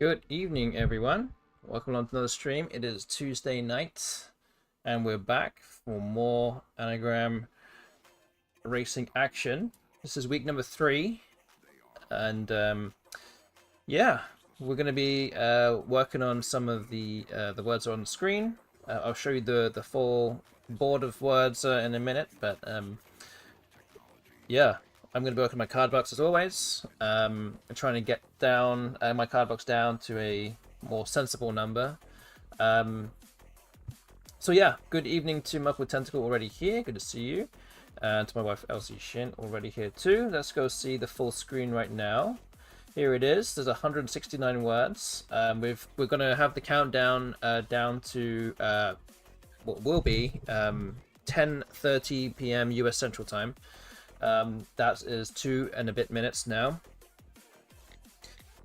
Good evening, everyone. Welcome on to another stream. It is Tuesday night, and we're back for more anagram racing action. This is week number 3, and yeah, we're going to be working on some of the words on the screen. I'll show you the full board of words in a minute, but yeah. I'm going to be working my card box as always, and trying to get down my card box down to a more sensible number. So yeah, good evening to Muffled Tentacle already here. Good to see you. And to my wife Elsie Shin already here too. Let's go see the full screen right now. Here it is. There's 169 words. We're going to have the countdown down to what will be 10:30 p.m. US Central Time. That is 2 and a bit minutes now.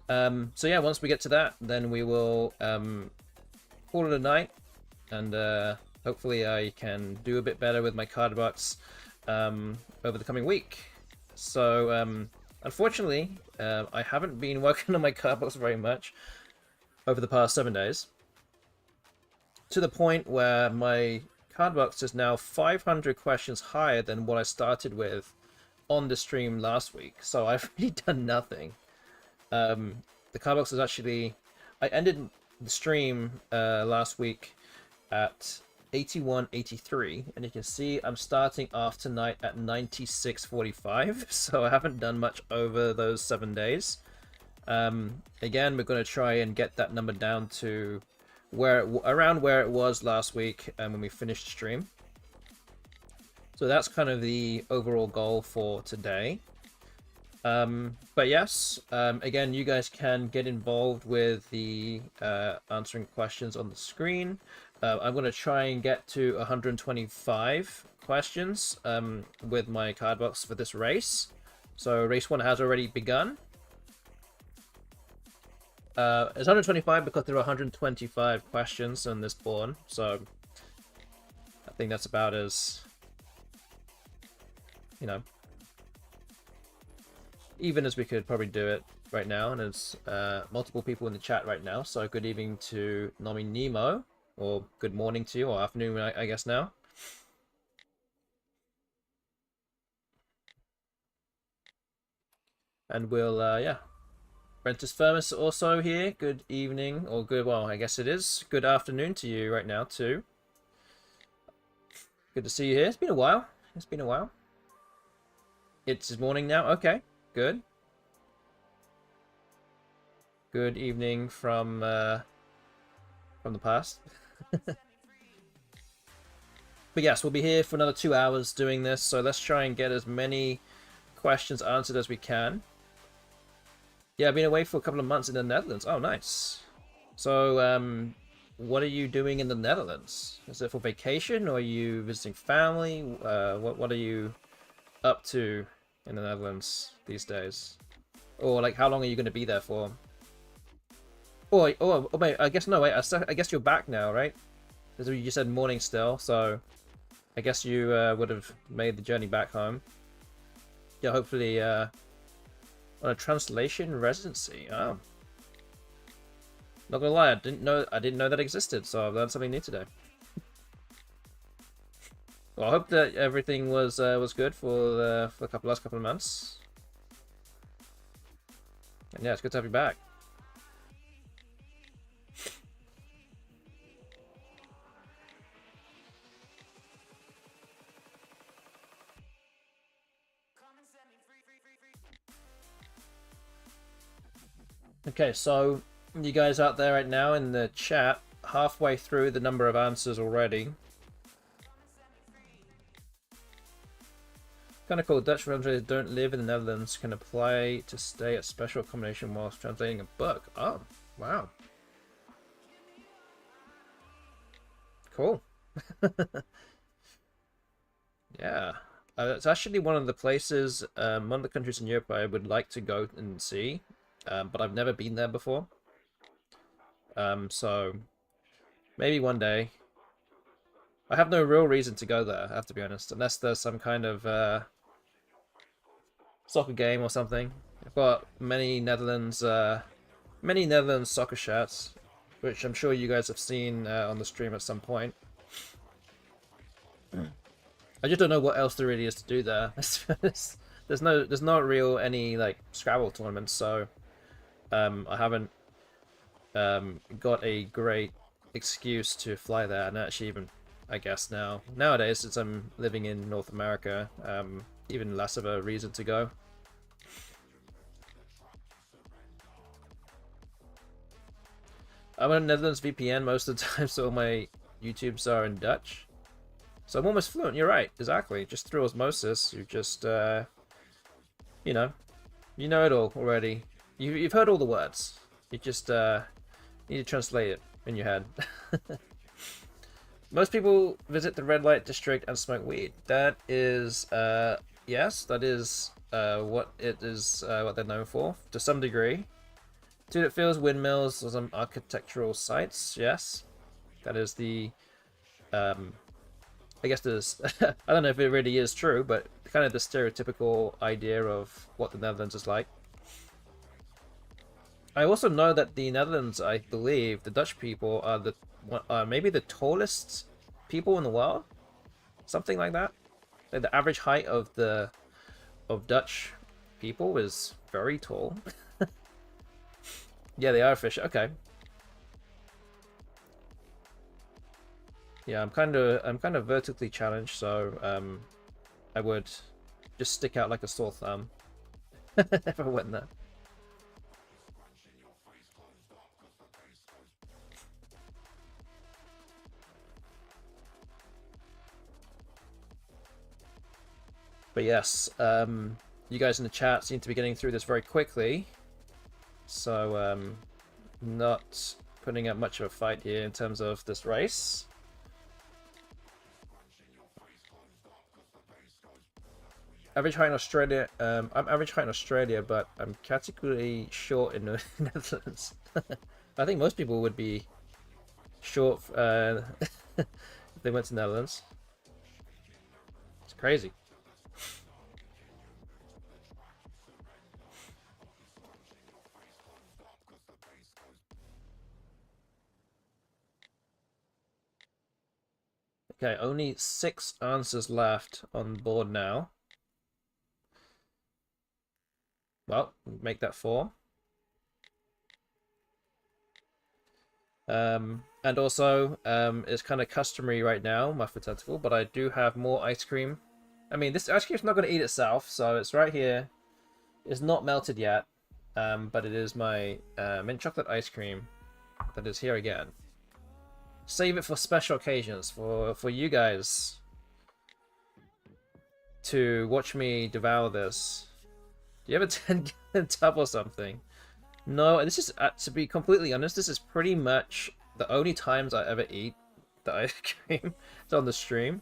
So yeah, once we get to that, then we will call it a night, and hopefully I can do a bit better with my card box over the coming week. So unfortunately, I haven't been working on my card box very much over the past 7 days, to the point where my card box is now 500 questions higher than what I started with on the stream last week. So I've really done nothing. The card box is actually, I ended the stream last week at 81.83, and you can see I'm starting off tonight at 96.45. So I haven't done much over those 7 days. Again, we're going to try and get that number down to around where it was last week when we finished the stream. So that's kind of the overall goal for today. But yes, again, you guys can get involved with the answering questions on the screen. I'm going to try and get to 125 questions with my card box for this race. So race 1 has already begun. It's 125 because there are 125 questions on this board. So I think that's about as, you know, even as we could probably do it right now. And there's multiple people in the chat right now. So good evening to Nomi Nemo, or good morning to you, or afternoon, I guess now. And we'll, yeah. Brentus Firmus also here. Good evening, or good, well, I guess it is. Good afternoon to you right now too. Good to see you here. It's been a while. It's been a while. It's morning now. Okay, good. Good evening from the past. But yes, we'll be here for another 2 hours doing this. So let's try and get as many questions answered as we can. Yeah, I've been away for a couple of months in the Netherlands. Oh, nice. So, what are you doing in the Netherlands? Is it for vacation, or are you visiting family? What are you up to in the Netherlands these days? Or, like, how long are you going to be there for? Oh, wait, I guess, no, wait, I guess you're back now, right? Because you said morning still, so I guess you would have made the journey back home. Yeah, hopefully, on a translation residency. Oh, not gonna lie, I didn't know that existed. So I've learned something new today. Well, I hope that everything was good for the last couple of months. And yeah, it's good to have you back. Okay, so you guys out there right now in the chat, halfway through the number of answers already. Kind of cool. Dutch translators don't live in the Netherlands can apply to stay at special accommodation whilst translating a book. Oh, wow. Cool. Yeah. It's actually one of the places, one of the countries in Europe I would like to go and see. But I've never been there before. So maybe one day. I have no real reason to go there, I have to be honest, unless there's some kind of soccer game or something. I've got many many Netherlands soccer shirts, which I'm sure you guys have seen on the stream at some point. I just don't know what else there really is to do there. There's not real any like Scrabble tournaments, so I haven't got a great excuse to fly there, and actually even I guess nowadays, since I'm living in North America, even less of a reason to go. I'm on a Netherlands VPN most of the time, so all my YouTubes are in Dutch. So I'm almost fluent, you're right, exactly. Just through osmosis, you just, you know it all already. You've heard all the words. You just need to translate it in your head. Most people visit the red light district and smoke weed. That is, yes, that is what they're known for, to some degree. Tulip fields, windmills, or some architectural sites, yes. That is the, I guess there's, I don't know if it really is true, but kind of the stereotypical idea of what the Netherlands is like. I also know that the Netherlands, I believe, the Dutch people are maybe the tallest people in the world, something like that. Like the average height of Dutch people is very tall. Yeah, they are fish. Okay. Yeah, I'm kind of vertically challenged, so I would just stick out like a sore thumb if I went there. But yes, you guys in the chat seem to be getting through this very quickly. So, not putting up much of a fight here in terms of this race. Average height in Australia, I'm average height in Australia, but I'm categorically short in the Netherlands. I think most people would be short if they went to Netherlands. It's crazy. Okay, only 6 answers left on board now. Well, make that 4. And also, it's kind of customary right now, hypothetical, but I do have more ice cream. I mean, this ice cream's not going to eat itself, so it's right here. It's not melted yet, but it is my mint chocolate ice cream that is here again. Save it for special occasions, for you guys to watch me devour this. Do you have a 10-gallon tub or something? No, this is, to be completely honest, this is pretty much the only times I ever eat the ice cream. It's on the stream.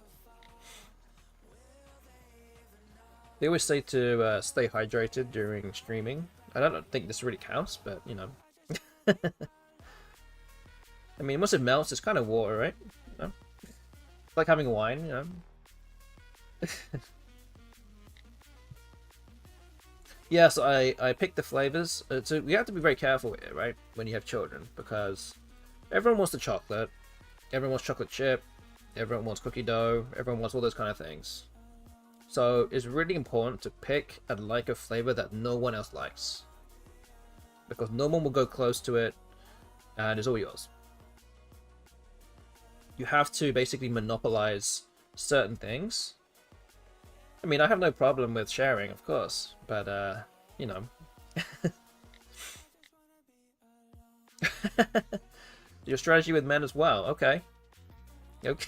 They always say to stay hydrated during streaming. I don't think this really counts, but, you know. I mean, once it melts, it's kind of water, right? You know? It's like having wine, you know? Yeah, so I picked the flavors. So we have to be very careful here, right? When you have children, because everyone wants the chocolate. Everyone wants chocolate chip. Everyone wants cookie dough. Everyone wants all those kind of things. So it's really important to pick and like a flavor that no one else likes. Because no one will go close to it, and it's all yours. You have to basically monopolize certain things. I mean, I have no problem with sharing, of course, but, you know. Your strategy with men as well, okay. Okay.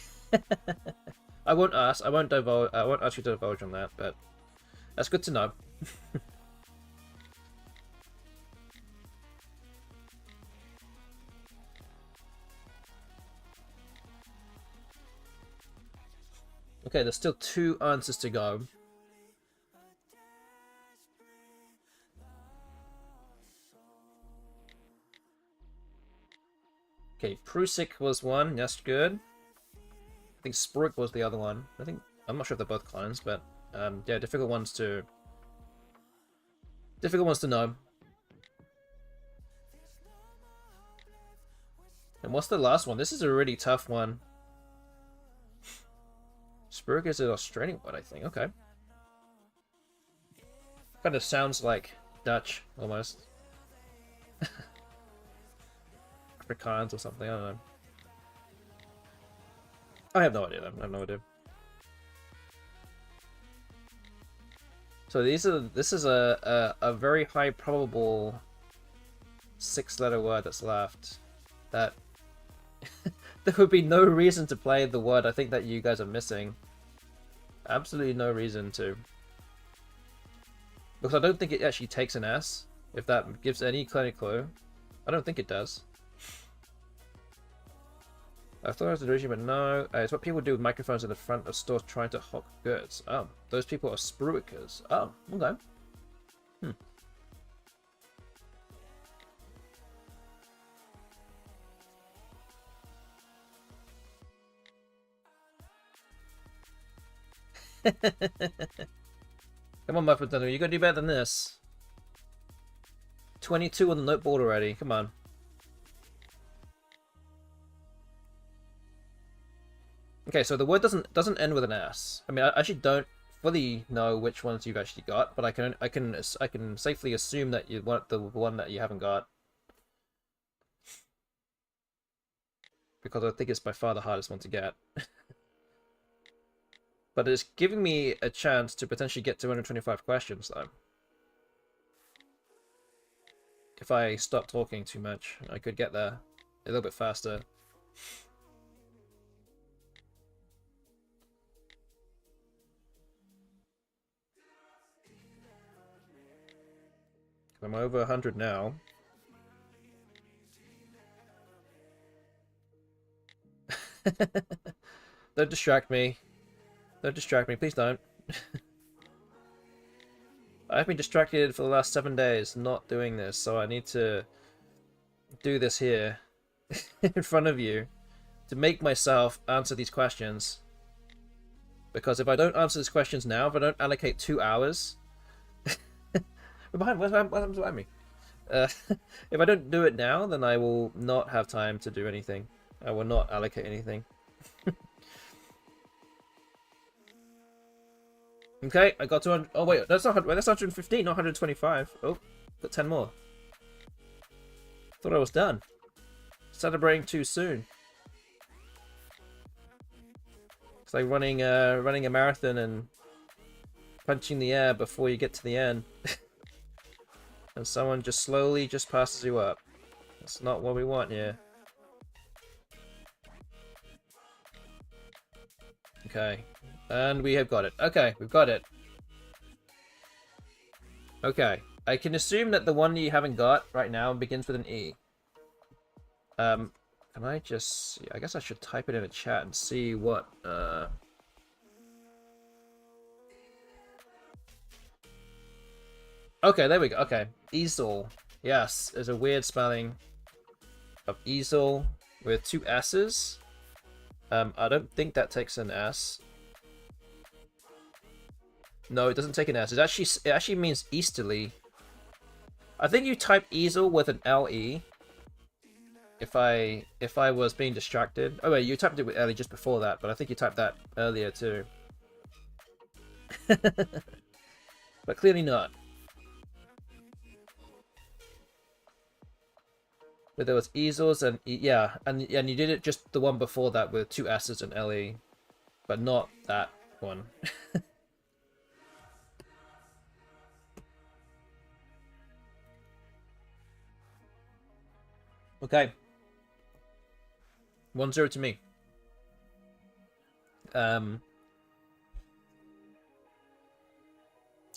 I won't ask you to divulge on that, but that's good to know. Okay, there's still 2 answers to go. Okay, Prusik was one, that's good. I think Spruik was the other one. I'm not sure if they're both clones, but yeah, difficult ones to know. And what's the last one? This is a really tough one. Spurg is an Australian word, I think. Okay. Kind of sounds like Dutch, almost. Afrikaans or something, I don't know. I have no idea, though. I have no idea. So this is a very high probable 6-letter word that's left. That there would be no reason to play the word I think that you guys are missing. Absolutely no reason to. Because I don't think it actually takes an S, if that gives any kind of clue. I don't think it does. I thought it was a delusion, but no. It's what people do with microphones in the front of stores trying to hawk goods. Oh, those people are spruikers. Oh, okay. Come on, Muffin Thunder, you gotta do better than this. 22 on the noteboard already. Come on. Okay, so the word doesn't end with an S. I mean, I actually don't fully know which ones you've actually got, but I can safely assume that you want the one that you haven't got, because I think it's by far the hardest one to get. But it's giving me a chance to potentially get 225 questions, though. If I stop talking too much, I could get there a little bit faster. I'm over 100 now. Don't distract me. Don't distract me, please don't. I've been distracted for the last 7 days not doing this, so I need to do this here in front of you to make myself answer these questions. Because if I don't answer these questions now, if I don't allocate 2 hours... What happens behind me? If I don't do it now, then I will not have time to do anything. I will not allocate anything. Okay, I got 200. Oh wait, that's not. That's 115, not 125. Oh, got 10 more. Thought I was done. Celebrating too soon. It's like running a marathon and punching the air before you get to the end, and someone just slowly just passes you up. That's not what we want here. Okay. And we have got it. Okay, we've got it. Okay. I can assume that the one you haven't got right now begins with an E. Can I just see? I guess I should type it in a chat and see what, Okay, there we go. Okay. Easel. Yes, there's a weird spelling of easel with 2 S's. I don't think that takes an S. No, it doesn't take an S. It actually means easterly. I think you type easel with an LE. If I was being distracted. Oh wait, you typed it with LE just before that, but I think you typed that earlier too. But clearly not. But there was easels and yeah, and you did it just the one before that with 2 S's and LE, but not that one. Okay. 1-0 to me.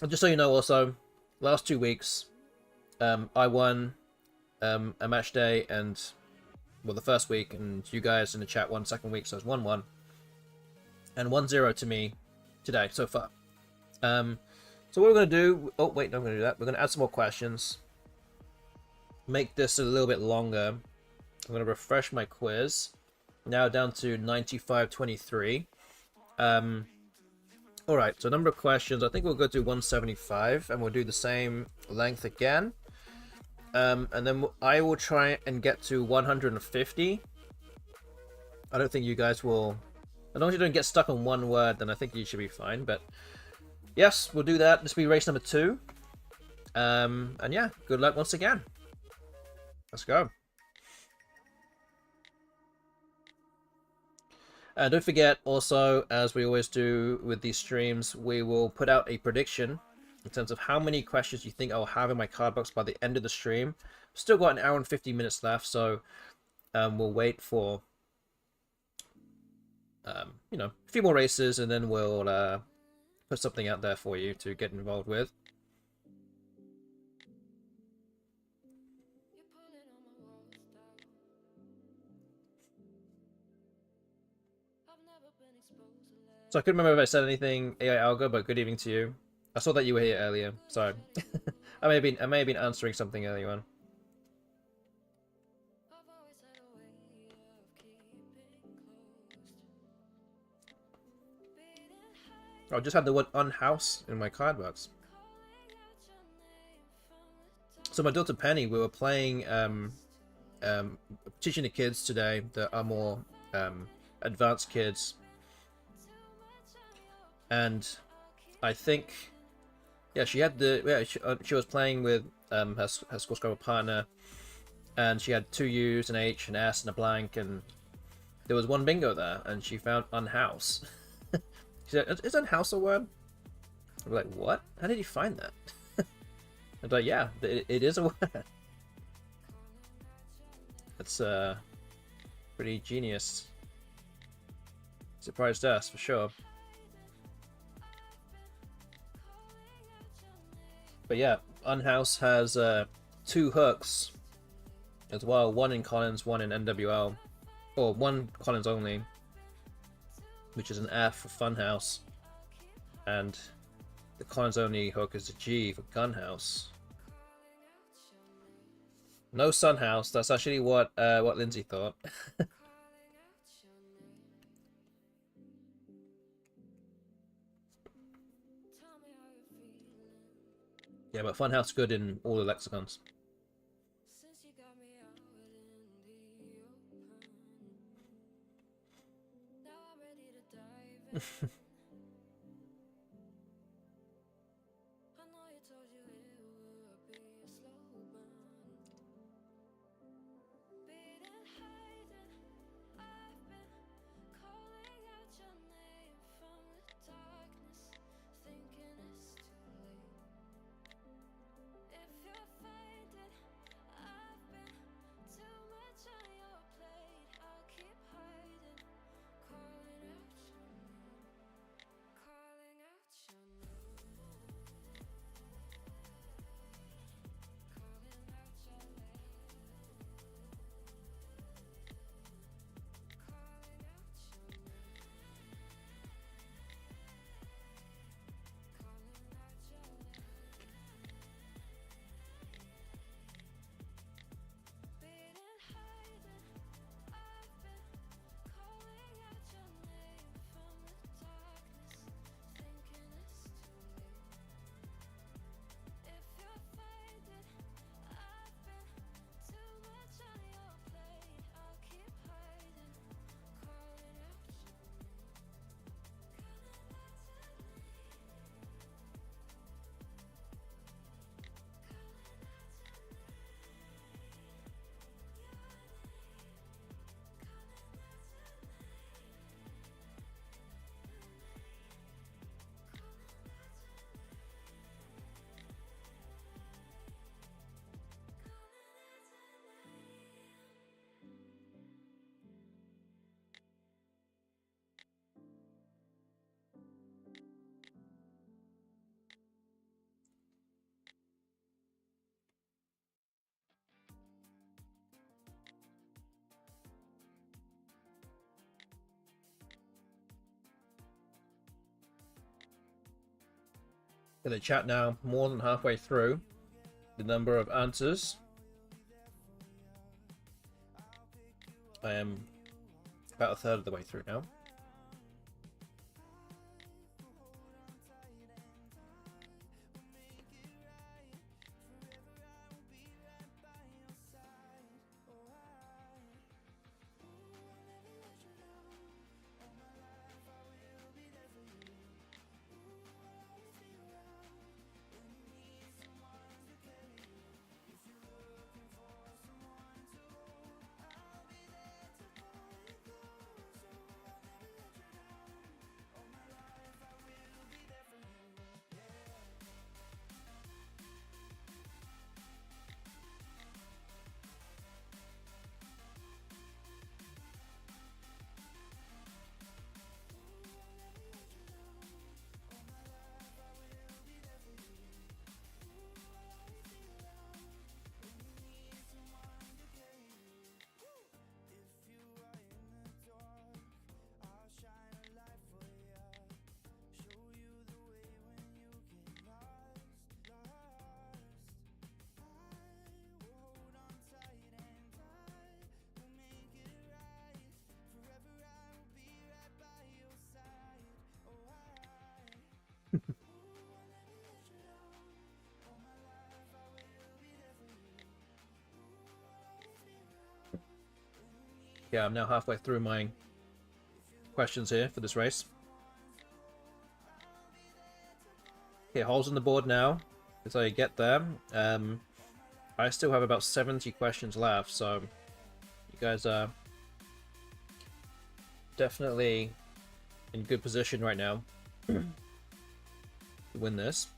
Just so you know, also, last 2 weeks, I won a match day, and well, the first week, and you guys in the chat won second week, so it's 1-1, and 1-0 to me today so far. So what we're gonna do? Oh wait, no, I'm gonna do that. We're gonna add some more questions. Make this a little bit longer. I'm gonna refresh my quiz. Now down to 95-23. Alright, so number of questions. I think we'll go to 175, and we'll do the same length again. And then I will try and get to 150. I don't think you guys will. As long as you don't get stuck on one word, then I think you should be fine. But yes, we'll do that. This will be race number 2. And yeah, good luck once again. Let's go. And don't forget, also, as we always do with these streams, we will put out a prediction in terms of how many questions you think I'll have in my card box by the end of the stream. Still got an hour and 50 minutes left, so we'll wait for you know, a few more races, and then we'll put something out there for you to get involved with. So I couldn't remember if I said anything, AI Algo, but good evening to you. I saw that you were here earlier. Sorry, I may have been answering something earlier on. I just had the word unhouse in my card box. So my daughter Penny, we were playing, teaching the kids today that are more advanced kids, and I think, yeah, she had she was playing with her school scrabble partner, and she had 2 U's, an H, an S, and a blank, and there was one bingo there, and she found unhouse. She said, "Is unhouse a word?" I'm like, "What? How did you find that?" I'm like, "Yeah, it is a word." That's pretty genius. Surprised us for sure. But yeah, unhouse has 2 hooks as well. 1 in Collins, 1 in NWL, or 1 Collins only, which is an F for funhouse, and the Collins only hook is a G for gunhouse. No sunhouse. That's actually what Lindsay thought. Yeah, but funhouse good in all the lexicons. In the chat now, more than halfway through the number of answers. I am about a third of the way through now. Yeah, I'm now halfway through my questions here for this race. Okay, holes on the board now. As I get there, I still have about 70 questions left, so you guys are definitely in good position right now to win this.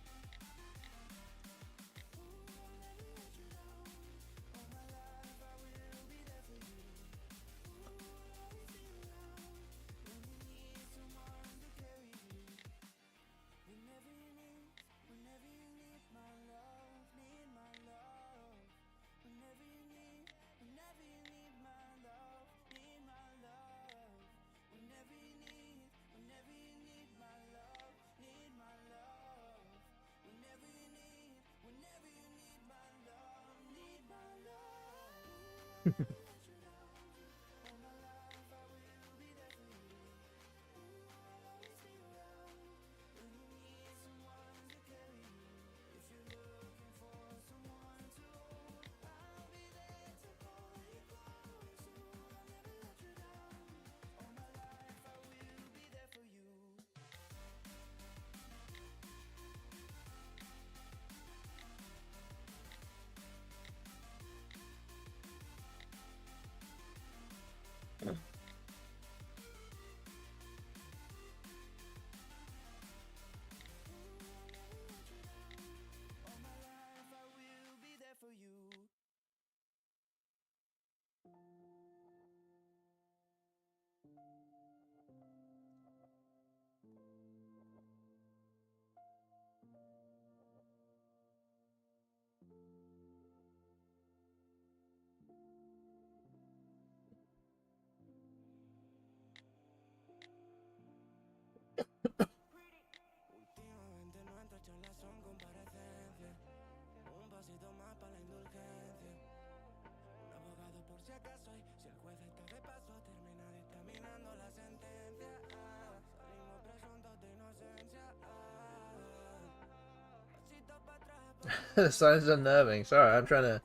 The signs unnerving. Sorry, I'm trying to...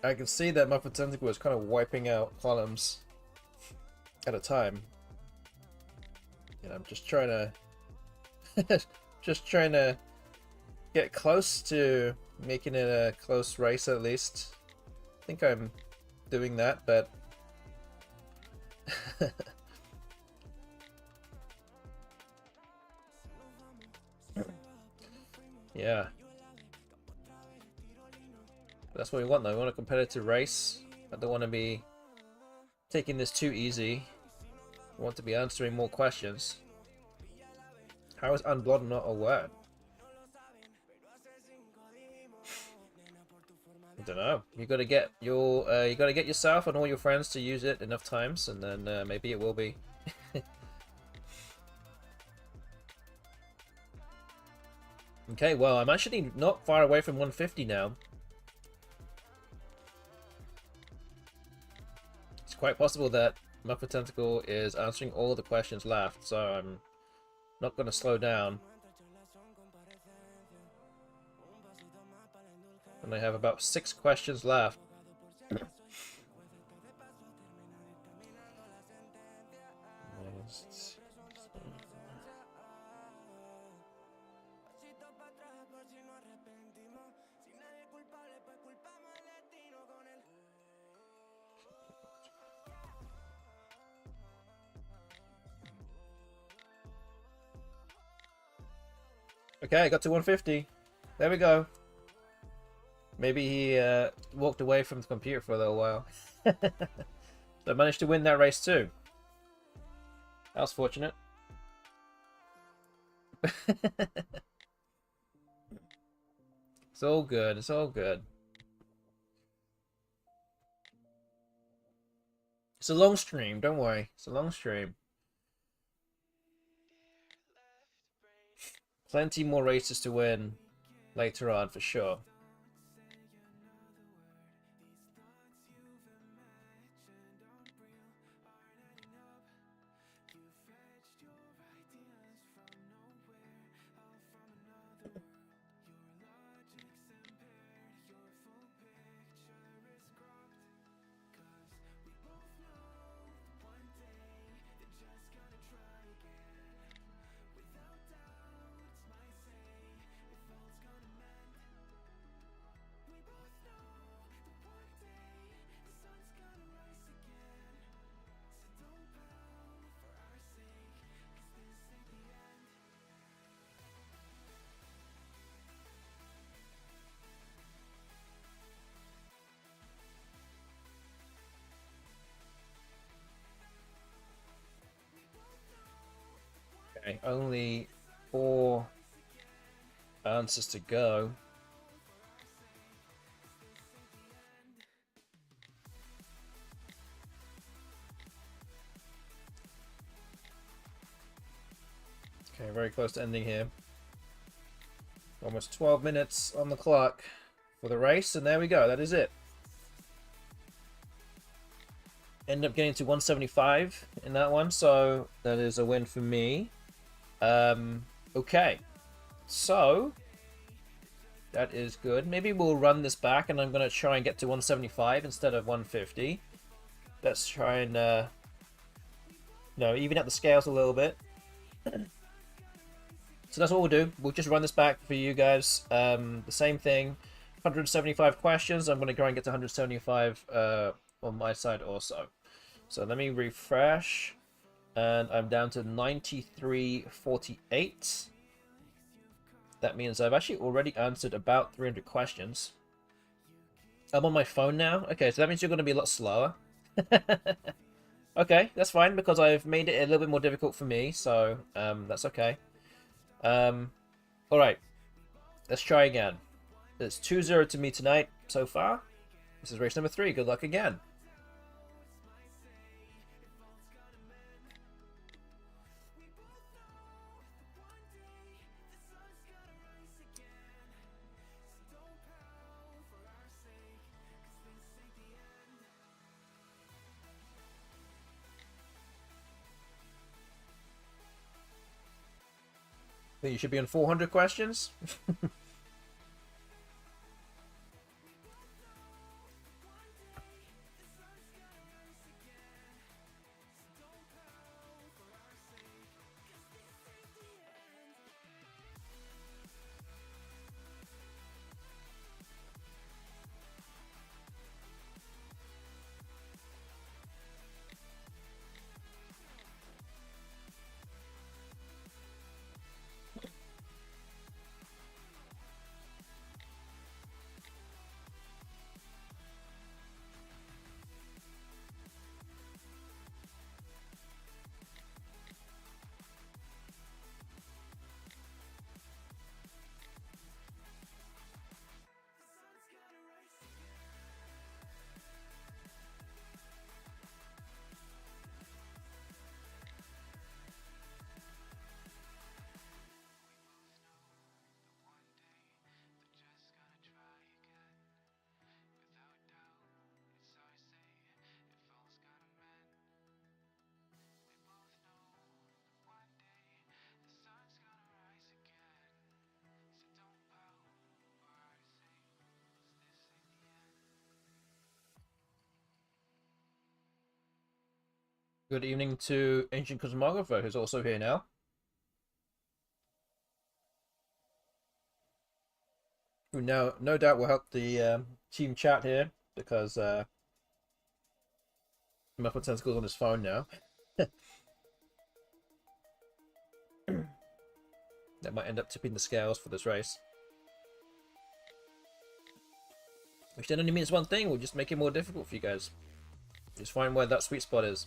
I can see that my tentacle is kind of wiping out columns at a time. And I'm just trying to... just trying to get close to making it a close race at least. I think I'm doing that, but... yeah. That's what we want though. We want a competitive race. I don't want to be taking this too easy. I want to be answering more questions. How is unblocked not a word? I don't know. You gotta get your you gotta get yourself and all your friends to use it enough times, and then maybe it will be. Okay, well, I'm actually not far away from 150 now. It's quite possible that Muffet Tentacle is answering all the questions left, so I'm not going to slow down. And I have about 6 questions left. Okay, I got to 150. There we go. Maybe he walked away from the computer for a little while. So I managed to win that race too. That was fortunate. It's all good. It's all good. It's a long stream. Don't worry. It's a long stream. Plenty more races to win later on for sure. Okay, only 4 answers to go. Okay, very close to ending here. Almost 12 minutes on the clock for the race, and there we go. That is it. End up getting to 175 in that one, so that is a win for me. Okay, so that is good. Maybe we'll run this back, and I'm going to try and get to 175 instead of 150. Let's try and even out the scales a little bit. So that's what we'll do. We'll just run this back for you guys. The same thing. 175 questions. I'm going to go and get to 175 on my side also. So let me refresh. And I'm down to 93.48. That means I've actually already answered about 300 questions. I'm on my phone now. Okay, so that means you're going to be a lot slower. Okay, that's fine because I've made it a little bit more difficult for me. So that's okay. Alright. Let's try again. It's 2-0 to me tonight so far. This is race number 3. Good luck again. I think you should be on 400 questions. Good evening to Ancient Cosmographer, who's also here now. Who now, no doubt, will help the team chat here because Muffin Tentacle's on his phone now. That might end up tipping the scales for this race. Which then only means one thing: we'll just make it more difficult for you guys. Just find where that sweet spot is.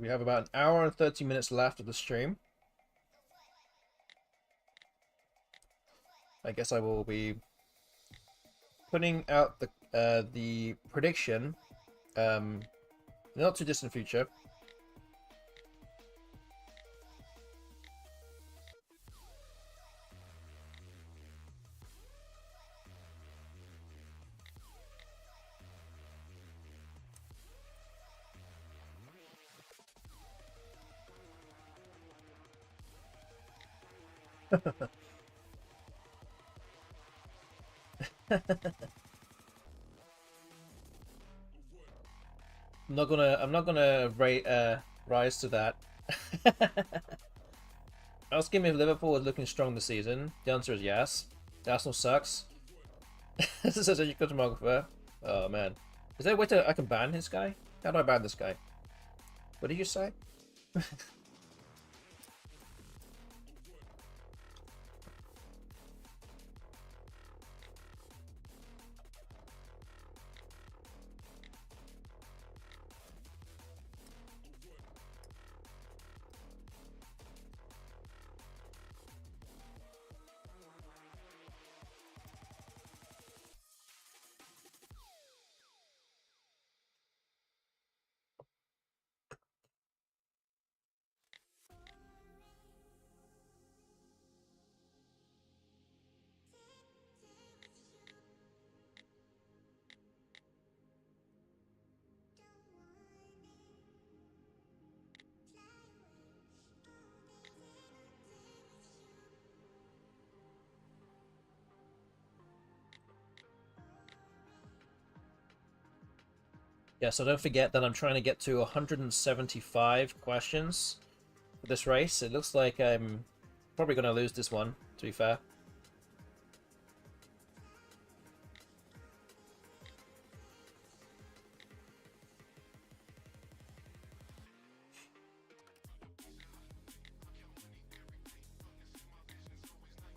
We have about an hour and 30 minutes left of the stream. I guess I will be putting out the prediction in the not too distant future. I'm not gonna rise to that. Asking me if Liverpool is looking strong this season. The answer is yes. Arsenal sucks. This is a cinematographer. Oh man. Is there a way I can ban this guy? How do I ban this guy? What did you say? Yeah, so don't forget that I'm trying to get to 175 questions for this race. It looks like I'm probably going to lose this one, to be fair.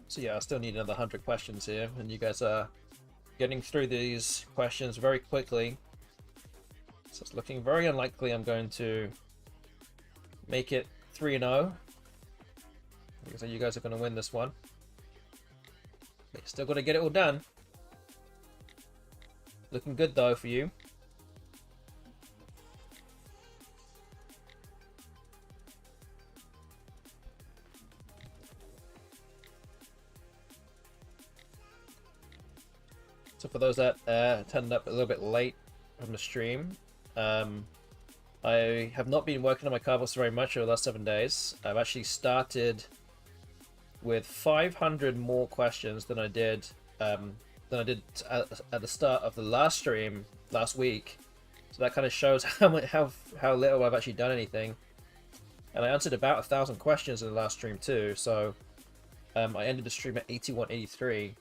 So yeah, I still need another 100 questions here, and you guys are getting through these questions very quickly. So it's looking very unlikely I'm going to make it 3-0. Because you guys are going to win this one. But you still got to get it all done. Looking good though for you. So for those that turned up a little bit late from the stream, I have not been working on my card books very much over the last 7 days. I've actually started with 500 more questions than I did at the start of the last stream last week. So that kind of shows how little I've actually done anything. And I answered about 1,000 questions in the last stream too. So I ended the stream at 81.83,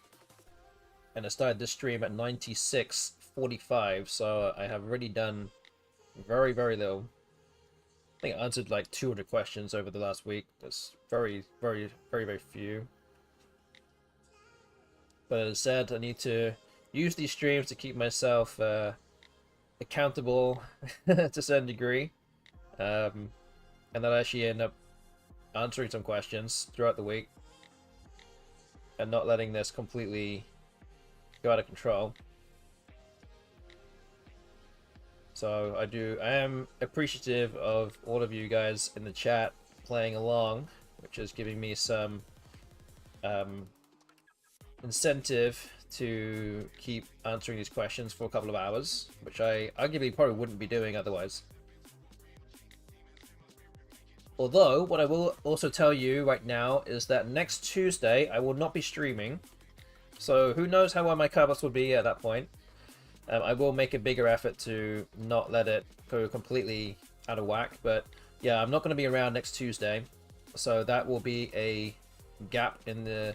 and I started this stream at 96.45. So I have already done very, very little. I think I answered like 200 questions over the last week. That's very, very, very, very few. But as I said, I need to use these streams to keep myself accountable to a certain degree. And then I actually end up answering some questions throughout the week and not letting this completely go out of control. So I am appreciative of all of you guys in the chat playing along, which is giving me some incentive to keep answering these questions for a couple of hours, which I arguably probably wouldn't be doing otherwise. Although, what I will also tell you right now is that next Tuesday I will not be streaming, so who knows how well my card will be at that point. I will make a bigger effort to not let it go completely out of whack, but yeah, I'm not going to be around next Tuesday, so that will be a gap in the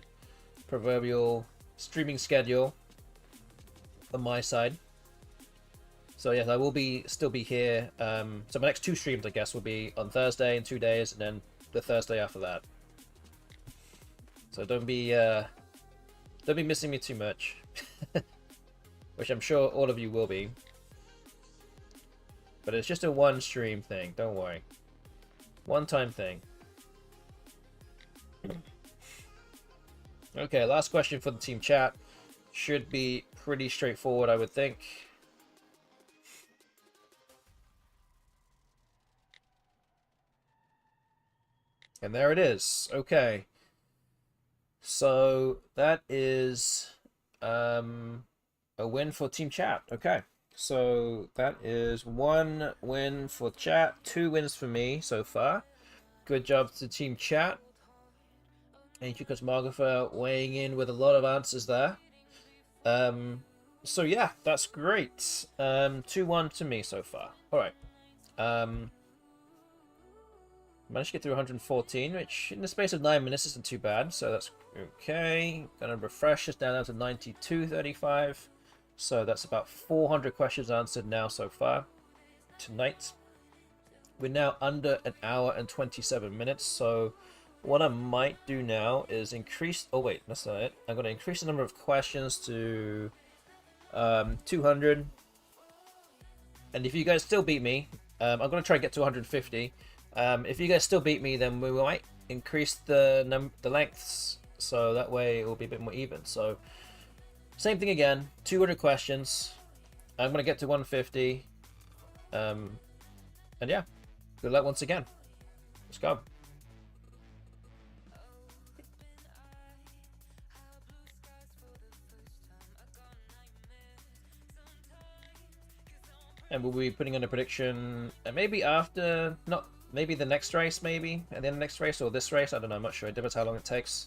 proverbial streaming schedule on my side. So yes, I will still be here. So my next 2 streams, I guess, will be on Thursday in 2 days, and then the Thursday after that. So don't be missing me too much. Which I'm sure all of you will be. But it's just a 1 stream thing, don't worry. One-time thing. Okay, last question for the team chat. Should be pretty straightforward, I would think. And there it is. Okay. So that is a win for team chat. Okay. So that is 1 win for chat, 2 wins for me so far. Good job to team chat. Ancient Cosmographer weighing in with a lot of answers there. So yeah, that's great. 2-1 to me so far. Alright. Managed to get through 114, which in the space of 9 minutes isn't too bad, so that's okay. Gonna refresh this down to 92.35. So that's about 400 questions answered now so far tonight. We're now under an hour and 27 minutes, so what I might do now is increase... Oh wait, that's not it. I'm going to increase the number of questions to 200. And if you guys still beat me, I'm going to try and get to 150. If you guys still beat me, then we might increase the lengths, so that way it will be a bit more even. So same thing again, 200 questions. I'm going to get to 150. And yeah, good luck once again. Let's go. And we'll be putting in a prediction maybe after, maybe the next race, maybe at the end of the next race or this race. I don't know, I'm not sure. It depends how long it takes.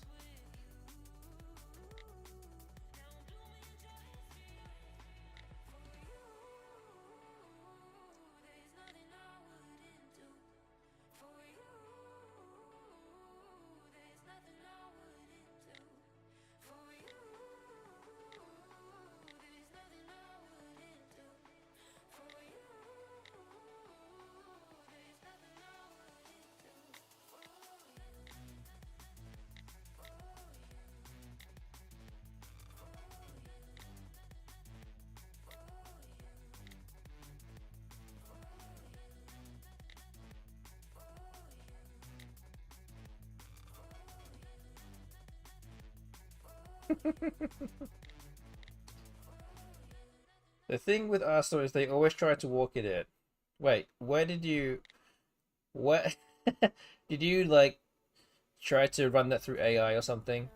The thing with Arsenal is they always try to walk it in. Wait, where did you... What? Did you, like, try to run that through AI or something?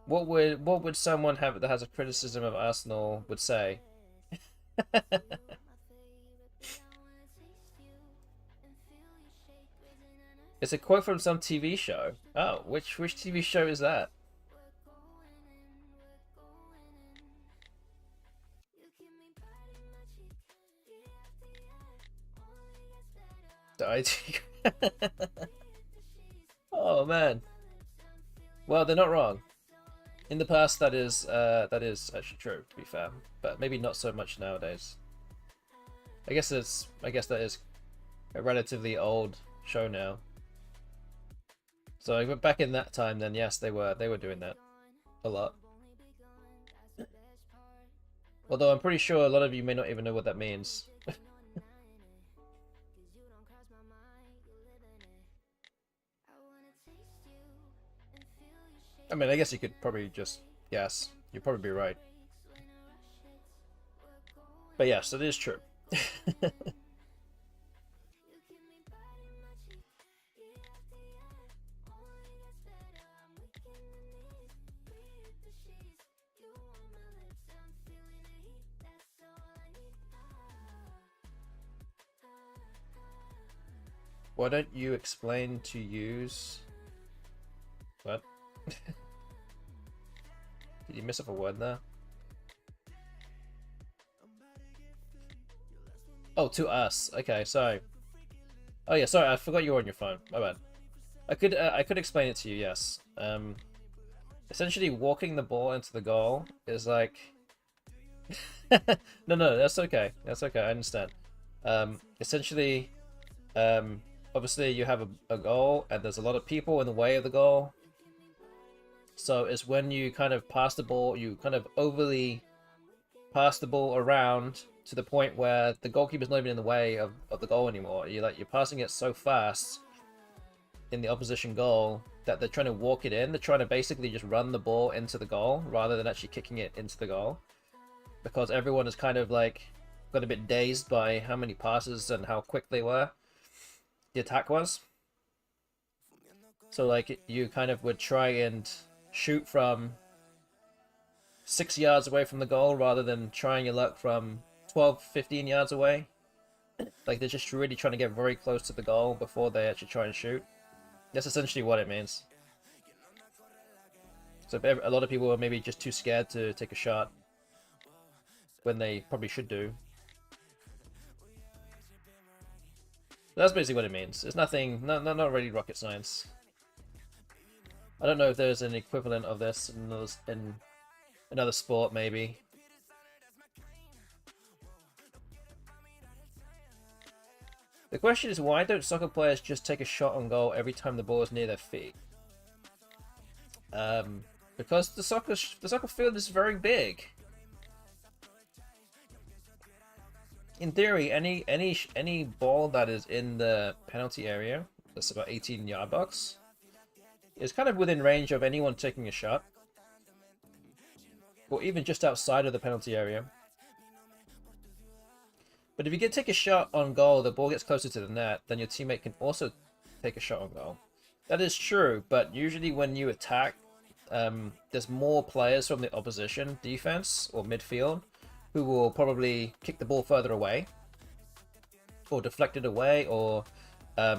What would someone have that has a criticism of Arsenal would say? It's a quote from some TV show. Oh, which TV show is that? The IT. Oh man. Well, they're not wrong. In the past, that is actually true, to be fair, but maybe not so much nowadays. I guess that is a relatively old show now. So back in that time, then yes, they were doing that a lot. Although I'm pretty sure a lot of you may not even know what that means. I mean, I guess you could probably just guess. You'd probably be right. But yes, it is true. Why don't you explain to use... What? Did you miss up a word there? Oh, to us. Okay, sorry. Oh yeah, sorry, I forgot you were on your phone. My bad. I could explain it to you, yes. Essentially walking the ball into the goal is like... No, that's okay. That's okay, I understand. Essentially, obviously you have a goal and there's a lot of people in the way of the goal. So it's when you kind of pass the ball, you kind of overly pass the ball around to the point where the goalkeeper's not even in the way of the goal anymore. You're passing it so fast in the opposition goal that they're trying to walk it in. They're trying to basically just run the ball into the goal rather than actually kicking it into the goal, because everyone is kind of like got a bit dazed by how many passes and how quick the attack was. So like you kind of would try and shoot from 6 yards away from the goal rather than trying your luck from 12-15 yards away. Like they're just really trying to get very close to the goal before they actually try and shoot. That's essentially what it means. So if a lot of people are maybe just too scared to take a shot when they probably should do. That's basically what it means. It's nothing, not really rocket science. I don't know if there's an equivalent of this in another sport, maybe. The question is, why don't soccer players just take a shot on goal every time the ball is near their feet? Because the soccer field is very big. In theory, any ball that is in the penalty area, that's about 18-yard box, is kind of within range of anyone taking a shot, or even just outside of the penalty area. But if you take a shot on goal, the ball gets closer to the net, then your teammate can also take a shot on goal. That is true, but usually when you attack, there's more players from the opposition defense or midfield who will probably kick the ball further away, or deflect it away, or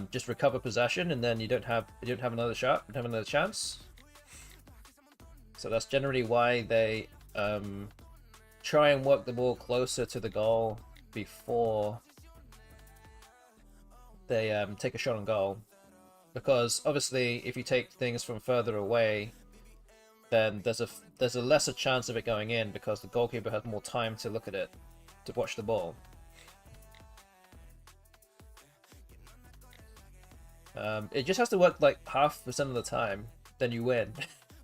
just recover possession, and then you don't have another shot, you don't have another chance. So that's generally why they try and work the ball closer to the goal before they take a shot on goal, because obviously if you take things from further away, then there's a lesser chance of it going in because the goalkeeper has more time to look at it, to watch the ball. It just has to work like 0.5% of the time, then you win.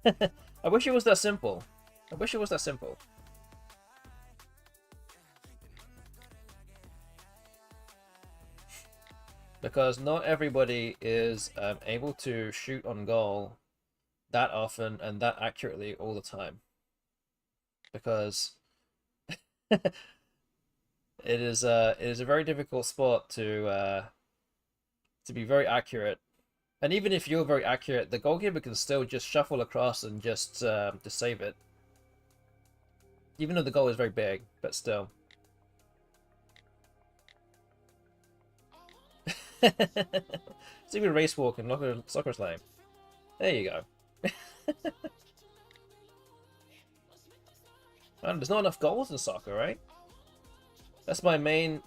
I wish it was that simple. I wish it was that simple. Because not everybody is able to shoot on goal that often and that accurately all the time. Because it is a very difficult sport to be very accurate. And even if you're very accurate, the goalkeeper can still just shuffle across and just save it. Even though the goal is very big, but still. It's even race walking, not a soccer slam. There you go. Man, there's not enough goals in soccer, right? That's my main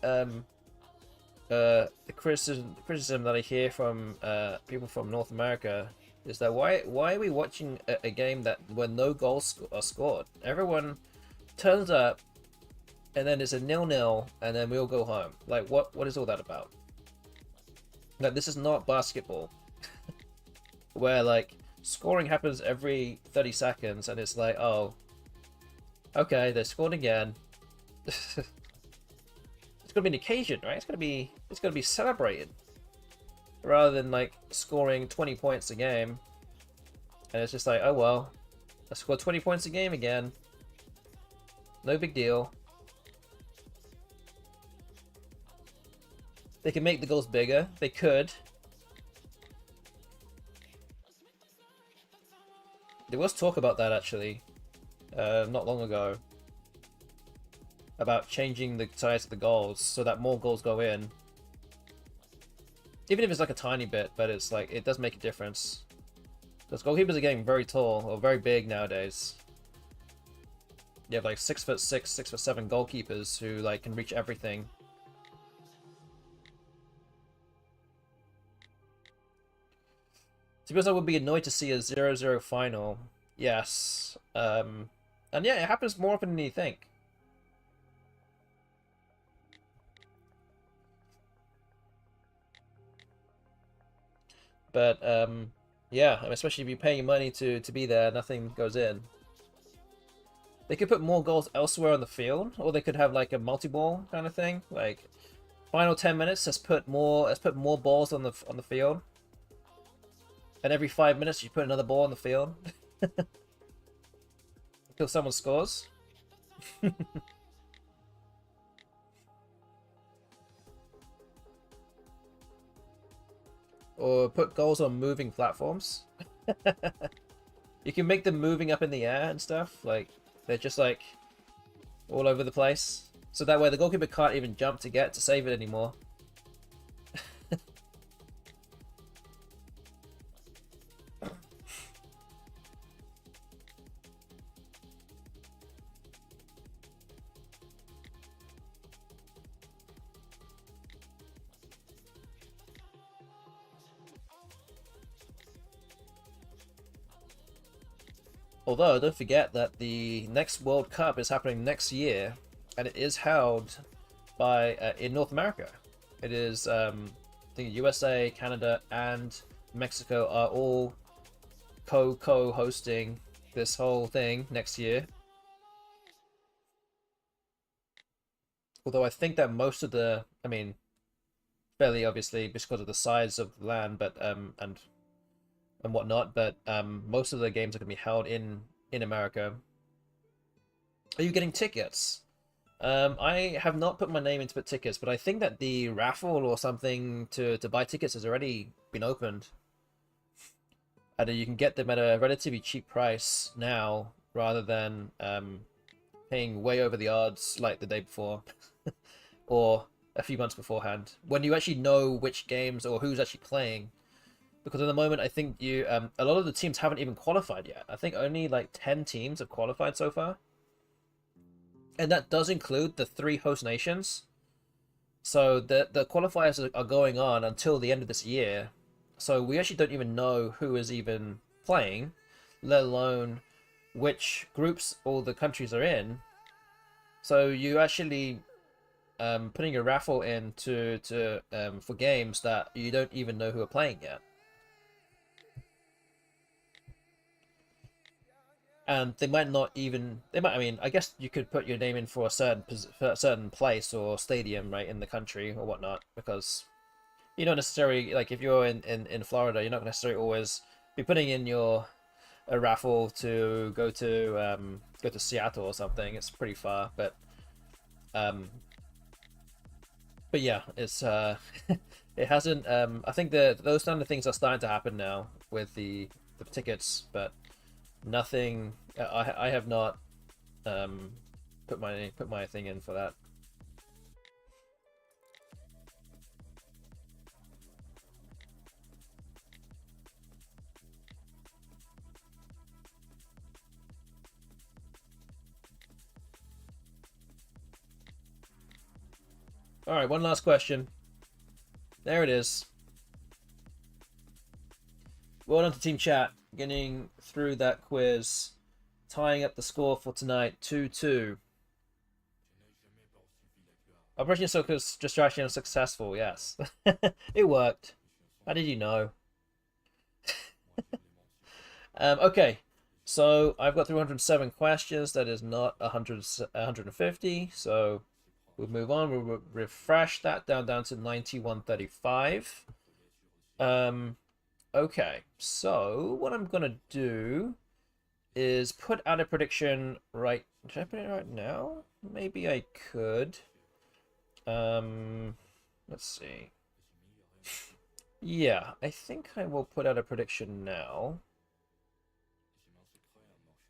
the criticism that I hear from people from North America, is that why are we watching a game where no goals are scored? Everyone turns up, and then it's a 0-0, and then we all go home. Like, what is all that about? Like, this is not basketball, where like scoring happens every 30 seconds, and it's like, oh, okay, they scored again. It's gonna be an occasion, right? It's gonna be celebrated, rather than like scoring 20 points a game, and it's just like, oh well, I scored 20 points a game again. No big deal. They can make the goals bigger. They could. There was talk about that actually, not long ago, about changing the size of the goals so that more goals go in. Even if it's like a tiny bit, but it's like, it does make a difference. Because goalkeepers are getting very tall, or very big nowadays. You have like 6'6", 6'7" goalkeepers who like can reach everything. To be honest, I would be annoyed to see a 0-0 final. Yes. And yeah, it happens more often than you think. But yeah, especially if you're paying money to be there, nothing goes in. They could put more goals elsewhere on the field, or they could have like a multi-ball kind of thing. Like final 10 minutes, let's put more balls on the field, and every 5 minutes you put another ball on the field until someone scores. Or put goals on moving platforms. You can make them moving up in the air and stuff. Like they're just like all over the place. So that way the goalkeeper can't even jump to save it anymore. Although, don't forget that the next World Cup is happening next year, and it is held by in North America. It is, I think USA, Canada, and Mexico are all co-hosting this whole thing next year. Although I think that most of the, I mean, fairly obviously because of the size of the land, but and whatnot, but most of the games are going to be held in America. Are you getting tickets? I have not put my name in to put tickets, but I think that the raffle or something to buy tickets has already been opened. And you can get them at a relatively cheap price now, rather than paying way over the odds like the day before or a few months beforehand, when you actually know which games or who's actually playing. Because at the moment, I think a lot of the teams haven't even qualified yet. I think only like 10 teams have qualified so far. And that does include the 3 host nations. So the qualifiers are going on until the end of this year. So we actually don't even know who is even playing, let alone which groups all the countries are in. So you actually putting a raffle in for games that you don't even know who are playing yet. And they might not even, I mean, I guess you could put your name in for a certain place or stadium, right, in the country or whatnot, because you don't necessarily, like, if you're in Florida, you're not necessarily always be putting in a raffle to go to Seattle or something. It's pretty far, but yeah, it's it hasn't. I think those kind of things are starting to happen now with the tickets, but nothing. I have not put my thing in for that. All right, one last question. There it is. Well done to Team Chat, getting through that quiz, tying up the score for tonight, 2-2. Operation Soccer's distraction was successful, yes. It worked. How did you know? Okay, so I've got 307 questions. That is not 150, so we'll move on. We'll refresh that down to 9135. Okay, so what I'm gonna do is put out a prediction right. Should I put it right now? Maybe I could. Let's see. Yeah, I think I will put out a prediction now.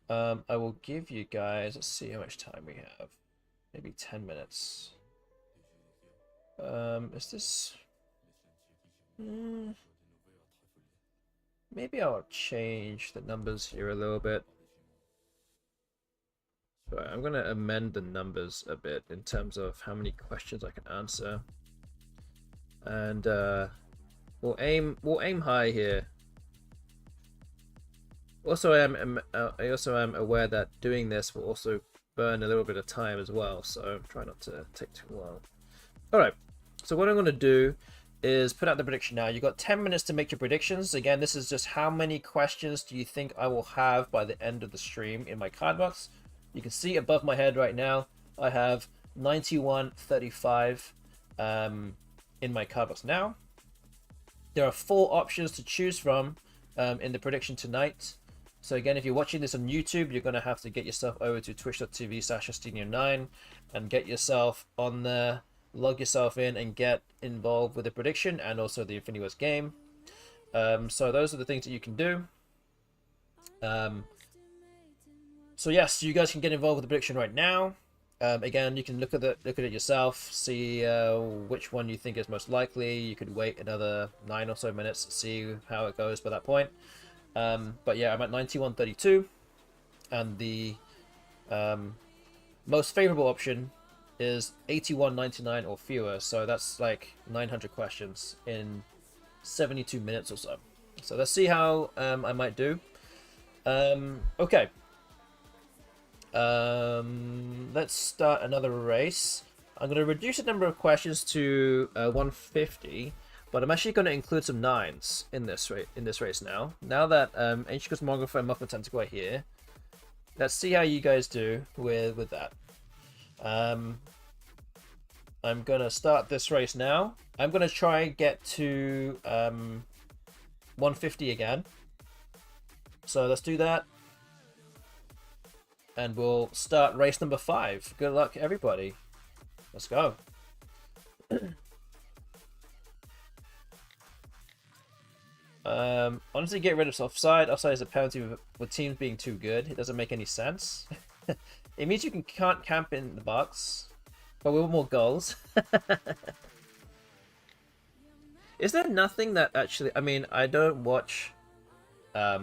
I will give you guys, let's see how much time we have. Maybe 10 minutes. Is this... Maybe I'll change the numbers here a little bit. But I'm going to amend the numbers a bit in terms of how many questions I can answer. And we'll aim high here. Also, I also am aware that doing this will also burn a little bit of time as well, so try not to take too long. Alright, so what I'm going to do is put out the prediction now. You've got 10 minutes to make your predictions. Again, this is just how many questions do you think I will have by the end of the stream in my card box. You can see above my head right now, I have 91.35 in my card box now. There are 4 options to choose from in the prediction tonight. So again, if you're watching this on YouTube, you're going to have to get yourself over to twitch.tv/Justinio9 and get yourself on there, log yourself in and get involved with the prediction and also the FINIWORDS game. So those are the things that you can do. So yes, you guys can get involved with the prediction right now. Again, you can look at it yourself, see which one you think is most likely. You could wait another 9 or so minutes to see how it goes by that point. But yeah, I'm at 91.32, and the most favorable option is 81.99 or fewer. So that's like 900 questions in 72 minutes or so. So let's see how I might do. Okay. Let's start another race. I'm going to reduce the number of questions to 150, but I'm actually going to include some 9s in this race now. Now that Ancient Cosmographer and Muffin Tentacle are here, let's see how you guys do with that. I'm going to start this race now. I'm going to try and get to 150 again. So let's do that. And we'll start race number 5. Good luck, everybody. Let's go. Honestly, get rid of offside. Offside is a penalty with teams being too good. It doesn't make any sense. It means you can't camp in the box, but we want more goals. Is there nothing that actually... I mean, I don't watch... I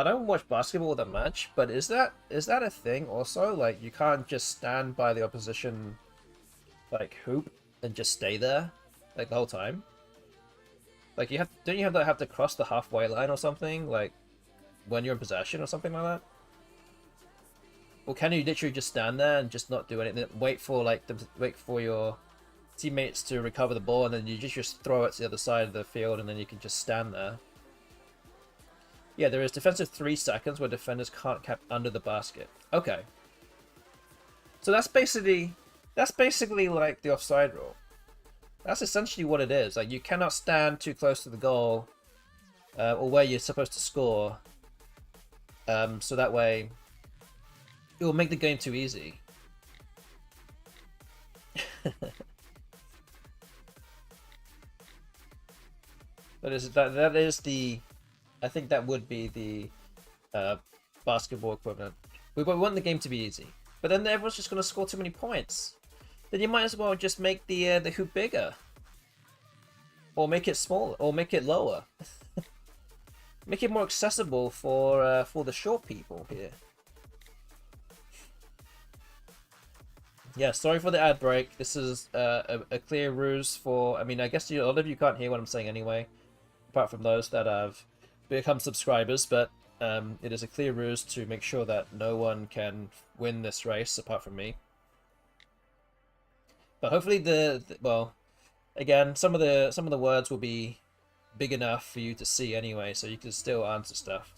don't watch basketball that much, but is that a thing also? Like, you can't just stand by the opposition, like, hoop and just stay there, like, the whole time? Like, don't you have to cross the halfway line or something, like, when you're in possession or something like that? Or can you literally just stand there and just not do anything, wait for your teammates to recover the ball, and then you just throw it to the other side of the field, and then you can just stand there? Yeah, there is defensive 3 seconds where defenders can't cap under the basket. Okay. So that's basically like the offside rule. That's essentially what it is. Like, you cannot stand too close to the goal, or where you're supposed to score. So that way, it will make the game too easy. that is the... I think that would be the basketball equivalent. We want the game to be easy, but then everyone's just going to score too many points. Then you might as well just make the hoop bigger, or make it smaller, or make it lower. Make it more accessible for the short people here. Yeah, sorry for the ad break. This is a clear ruse for... I mean, I guess a lot of you can't hear what I'm saying anyway, apart from those that have become subscribers, but it is a clear ruse to make sure that no one can win this race apart from me. But hopefully well, again, some of the words will be big enough for you to see anyway, so you can still answer stuff.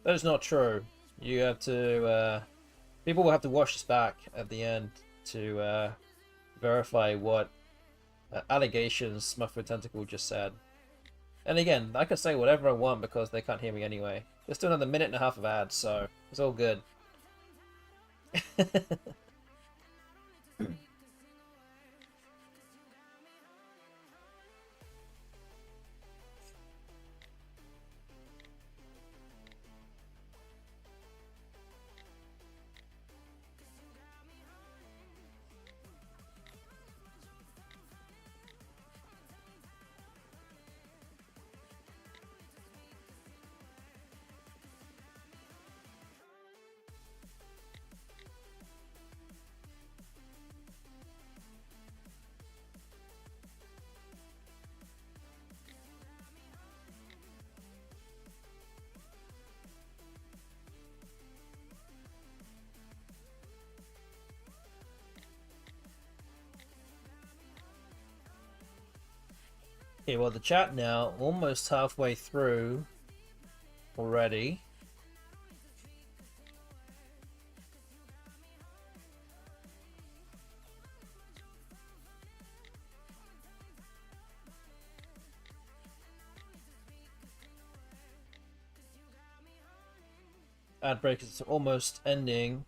That is not true. You have to... people will have to watch this back at the end to verify what allegations Muffin Tentacle just said. And again, I can say whatever I want because they can't hear me anyway. There's still another 1.5 minutes of ads, so it's all good. Okay, well, the chat now almost halfway through already. Ad break is almost ending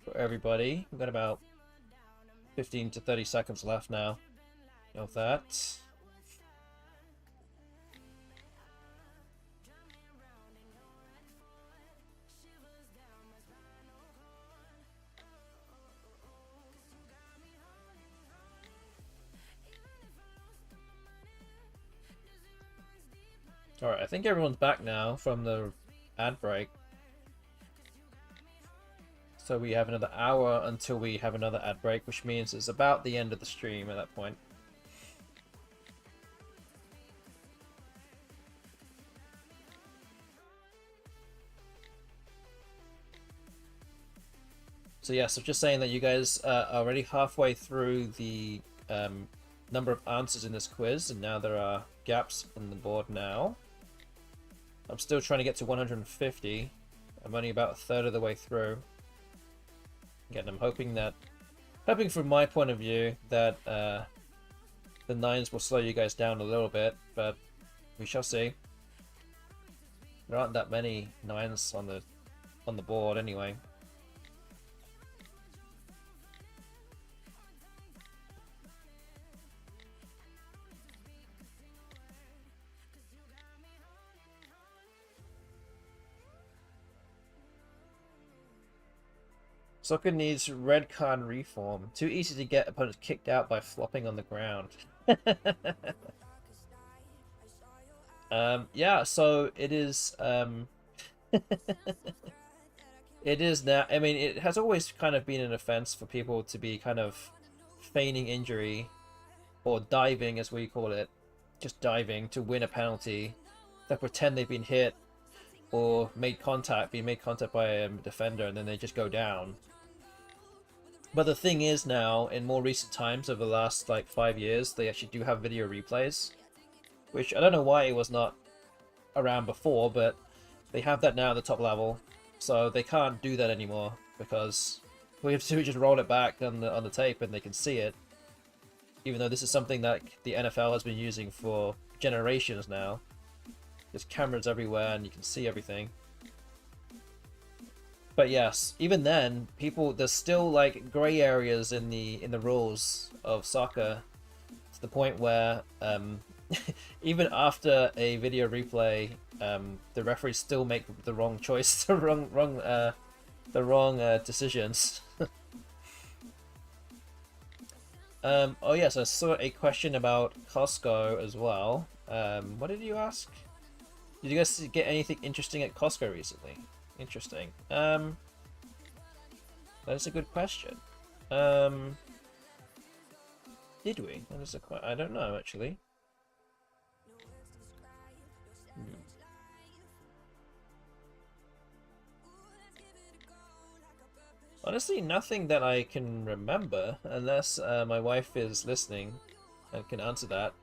for everybody. We've got about 15 to 30 seconds left now of that. Alright, I think everyone's back now from the ad break. So we have another hour until we have another ad break, which means it's about the end of the stream at that point. So yeah, so just saying that you guys are already halfway through the number of answers in this quiz, and now there are gaps on the board now. I'm still trying to get to 150. I'm only about a third of the way through. Again, I'm hoping from my point of view that the 9s will slow you guys down a little bit, but we shall see. There aren't that many 9s on the board anyway. Soccer needs red card reform. Too easy to get opponents kicked out by flopping on the ground. Yeah, so it is it is now. I mean, it has always kind of been an offense for people to be kind of feigning injury or diving, as we call it, just diving to win a penalty. They pretend they've been hit or being made contact by a defender, and then they just go down. But the thing is now, in more recent times, over the last like 5 years, they actually do have video replays, which I don't know why it was not around before, but they have that now at the top level, so they can't do that anymore because we have to just roll it back on the tape and they can see it. Even though this is something that the NFL has been using for generations now. There's cameras everywhere and you can see everything. But yes, even then, there's still like grey areas in the rules of soccer, to the point where even after a video replay, the referees still make the wrong choice, the wrong decisions. Oh yes, I saw a question about Costco as well. What did you ask? Did you guys get anything interesting at Costco recently? Interesting. That is a good question. Did we? I don't know actually. Honestly, nothing that I can remember, unless my wife is listening and can answer that.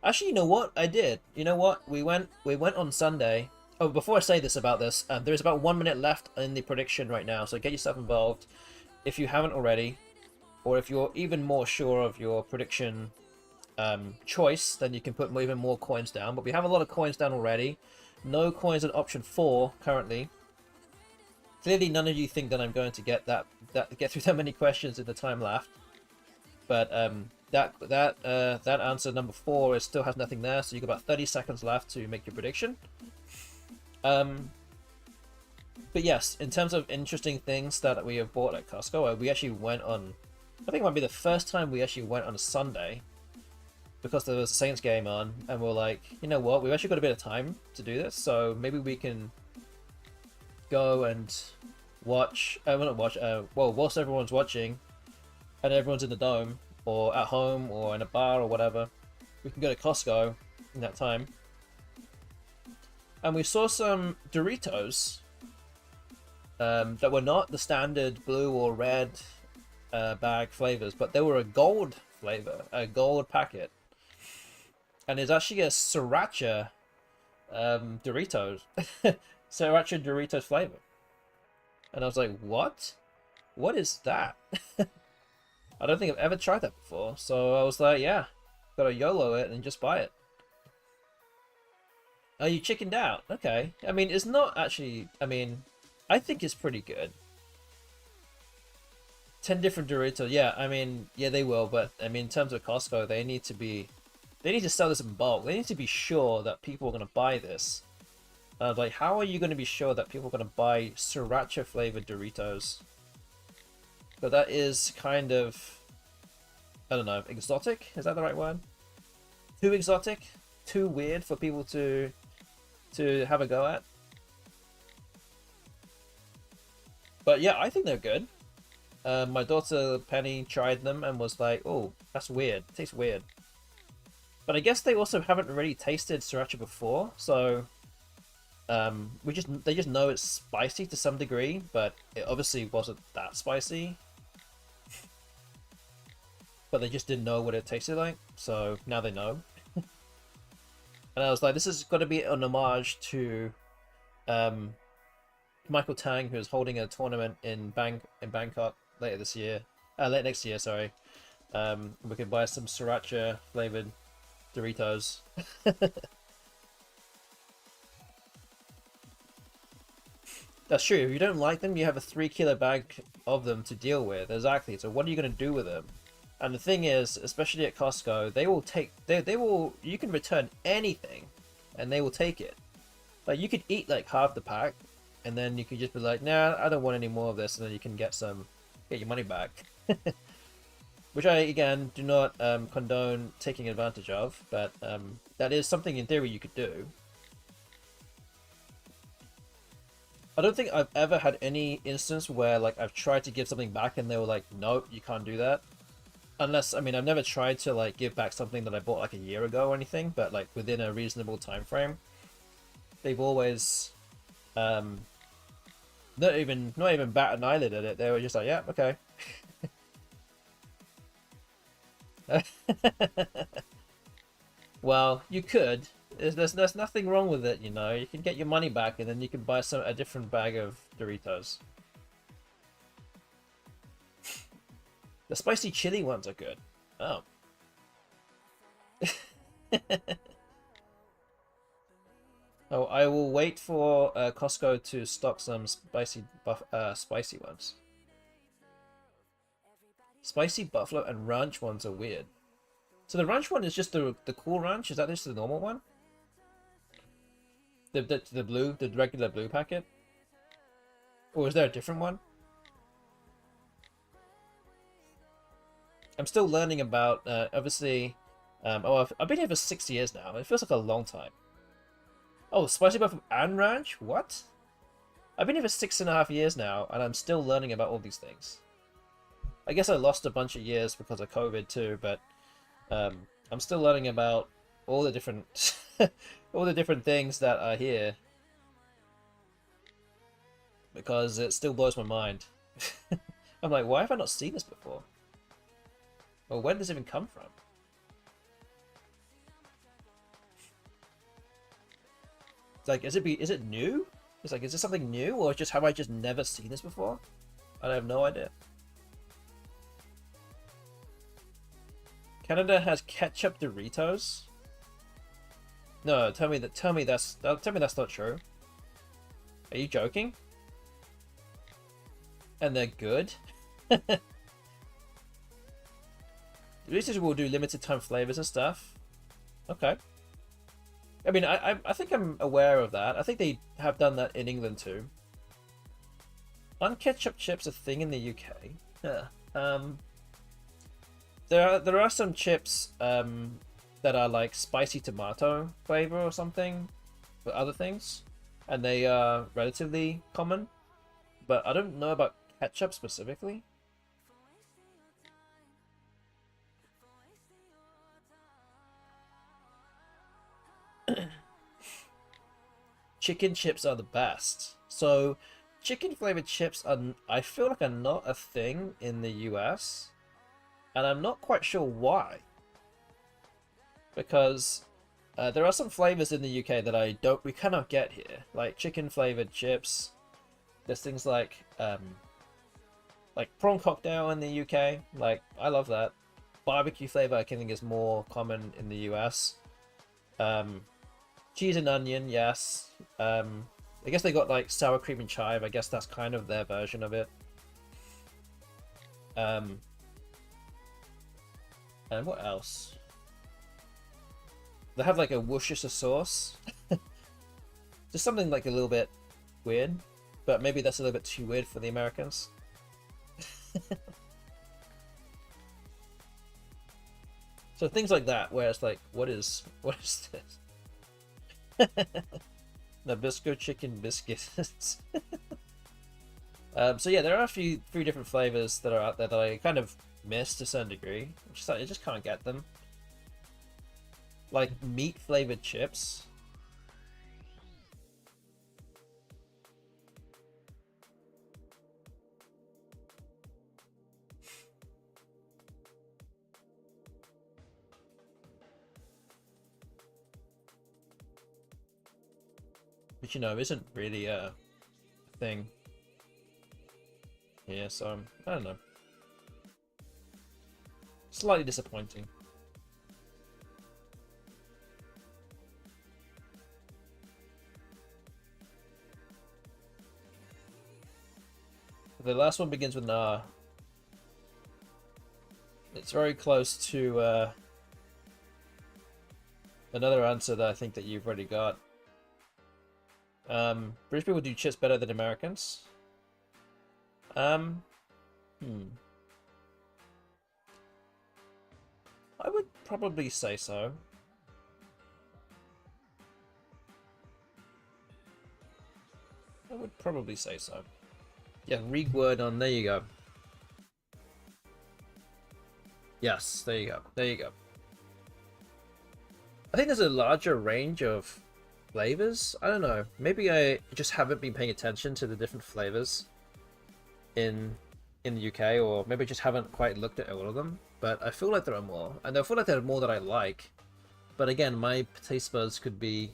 Actually, you know what? I did. You know what? We went on Sunday. Oh, before I say this about this, there's about 1 minute left in the prediction right now, so get yourself involved if you haven't already, or if you're even more sure of your prediction choice, then you can put even more coins down. But we have a lot of coins down already. No coins on option 4 currently. Clearly, none of you think that I'm going to get through that many questions in the time left. But that answer number 4 still has nothing there, so you've got about 30 seconds left to make your prediction. But yes, in terms of interesting things that we have bought at Costco, we actually went on, I think it might be the first time we actually went on a Sunday, because there was a Saints game on, and we're like, you know what, we've actually got a bit of time to do this, so maybe we can go and watch, well, whilst everyone's watching, and everyone's in the dome, or at home, or in a bar, or whatever, we can go to Costco in that time. And we saw some Doritos that were not the standard blue or red bag flavors, but they were a gold flavor, a gold packet, and it's actually a sriracha Doritos, sriracha Doritos flavor. And I was like, what? What is that? I don't think I've ever tried that before. So I was like, yeah, gotta YOLO it and just buy it. Oh, you chickened out? Okay. I mean, it's not actually... I mean, I think it's pretty good. 10 different Doritos. Yeah, I mean, yeah, they will. But, I mean, in terms of Costco, they need to be... They need to sell this in bulk. They need to be sure that people are going to buy this. Like, how are you going to be sure that people are going to buy sriracha flavored Doritos? But that is kind of... I don't know, exotic? Is that the right word? Too exotic? Too weird for people to have a go at? But yeah, I think they're good. My daughter Penny tried them and was like, oh, that's weird. It tastes weird. But I guess they also haven't really tasted sriracha before, so they just know it's spicy to some degree, but it obviously wasn't that spicy. But they just didn't know what it tasted like, so now they know. And I was like, this has got to be an homage to Michael Tang, who's holding a tournament in Bangkok later this year, late next year, sorry. We can buy some sriracha flavored Doritos. That's true. If you don't like them, you have a 3-kilo bag of them to deal with. Exactly. So what are you going to do with them? And the thing is, especially at Costco, they will take... They will... You can return anything, and they will take it. Like, you could eat, like, half the pack, and then you could just be like, nah, I don't want any more of this, and then you can get your money back. Which I, again, do not condone taking advantage of, but that is something in theory you could do. I don't think I've ever had any instance where, like, I've tried to give something back and they were like, nope, you can't do that. Unless, I mean, I've never tried to, like, give back something that I bought, like, a year ago or anything, but, like, within a reasonable time frame. They've always, not even bat an eyelid at it. They were just like, yeah, okay. Well, you could. There's nothing wrong with it, you know. You can get your money back and then you can buy a different bag of Doritos. The spicy chili ones are good. Oh. Oh, I will wait for Costco to stock some spicy ones. Spicy buffalo and ranch ones are weird. So the ranch one is just the cool ranch? Is that just the normal one? The regular blue packet? Or is there a different one? I'm still learning about, obviously, I've been here for 6 years now. It feels like a long time. Oh, spicy buffalo and ranch? What? I've been here for 6.5 years now, and I'm still learning about all these things. I guess I lost a bunch of years because of COVID too, but I'm still learning about all the different all the different things that are here because it still blows my mind. I'm like, why have I not seen this before? Or where did this even come from? It's like, is it new? It's like, is this something new, or just have I just never seen this before? I have no idea. Canada has ketchup Doritos. No, tell me that's not true. Are you joking? And they're good. Doritos will do limited time flavors and stuff. Okay. I mean, I think I'm aware of that. I think they have done that in England too. Aren't ketchup chips a thing in the UK? Yeah. There are some chips that are like spicy tomato flavor or something for other things, and they are relatively common, but I don't know about ketchup specifically. Chicken chips are the best. So chicken flavored chips are, I feel like, are not a thing in the US. and I'm not quite sure why. Because there are some flavors in the UK that we cannot get here, like chicken flavored chips. There's things like prawn cocktail in the UK. Like, I love that. Barbecue flavor I think is more common in the US. Cheese and onion, yes. I guess they got like sour cream and chive. I guess that's kind of their version of it. And what else? They have like a Worcestershire sauce. Just something like a little bit weird, but maybe that's a little bit too weird for the Americans. So things like that, where it's like, what is this? Nabisco chicken biscuits. So yeah, there are a few different flavors that are out there that I kind of miss to some degree. I just can't get them. Like meat flavored chips. Which, you know, isn't really a thing. Yeah, so I don't know. Slightly disappointing. The last one begins with an R. It's very close to another answer that I think that you've already got. British people do chips better than Americans. I would probably say so. I would probably say so. Yeah, read word on. There you go. Yes, there you go. There you go. I think there's a larger range of flavors. I don't know. Maybe I just haven't been paying attention to the different flavors in the UK, or maybe I just haven't quite looked at all of them. But I feel like there are more, and I feel like there are more that I like. But again, my taste buds could be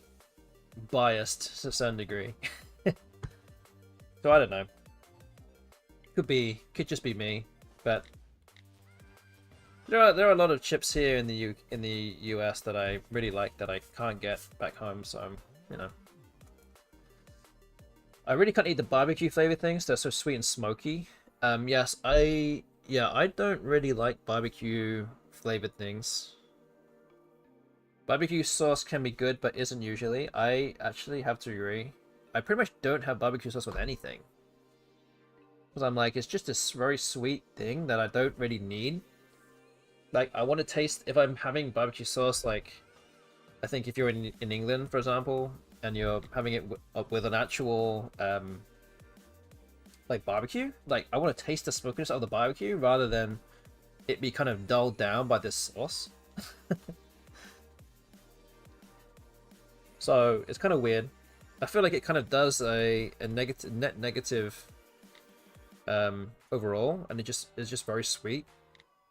biased to some degree. So I don't know. Could just be me, but there are a lot of chips here in the US that I really like that I can't get back home. So you know, I really can't eat the barbecue flavored things. They're so sweet and smoky. Yes, I don't really like barbecue flavored things. Barbecue sauce can be good, but isn't usually. I actually have to agree. I pretty much don't have barbecue sauce with anything. Because I'm like, it's just this very sweet thing that I don't really need. Like, I want to taste, if I'm having barbecue sauce, like, I think if you're in England, for example, and you're having it with an actual, like, barbecue, like, I want to taste the smokiness of the barbecue rather than it be kind of dulled down by this sauce. So, it's kind of weird. I feel like it kind of does a net negative overall, and it's just very sweet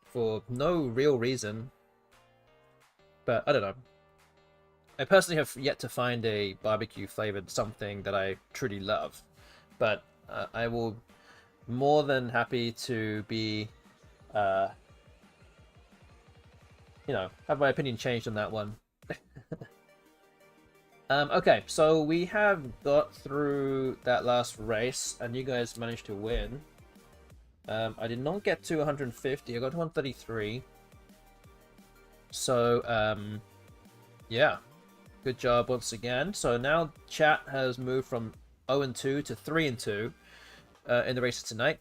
for no real reason. But I don't know. I personally have yet to find a barbecue flavored something that I truly love, but I will more than happy to be you know, have my opinion changed on that one. Okay, so we have got through that last race, and you guys managed to win. I did not get to 150, I got to 133. So, yeah, good job once again. So now chat has moved from 0-2 to 3-2 in the races tonight.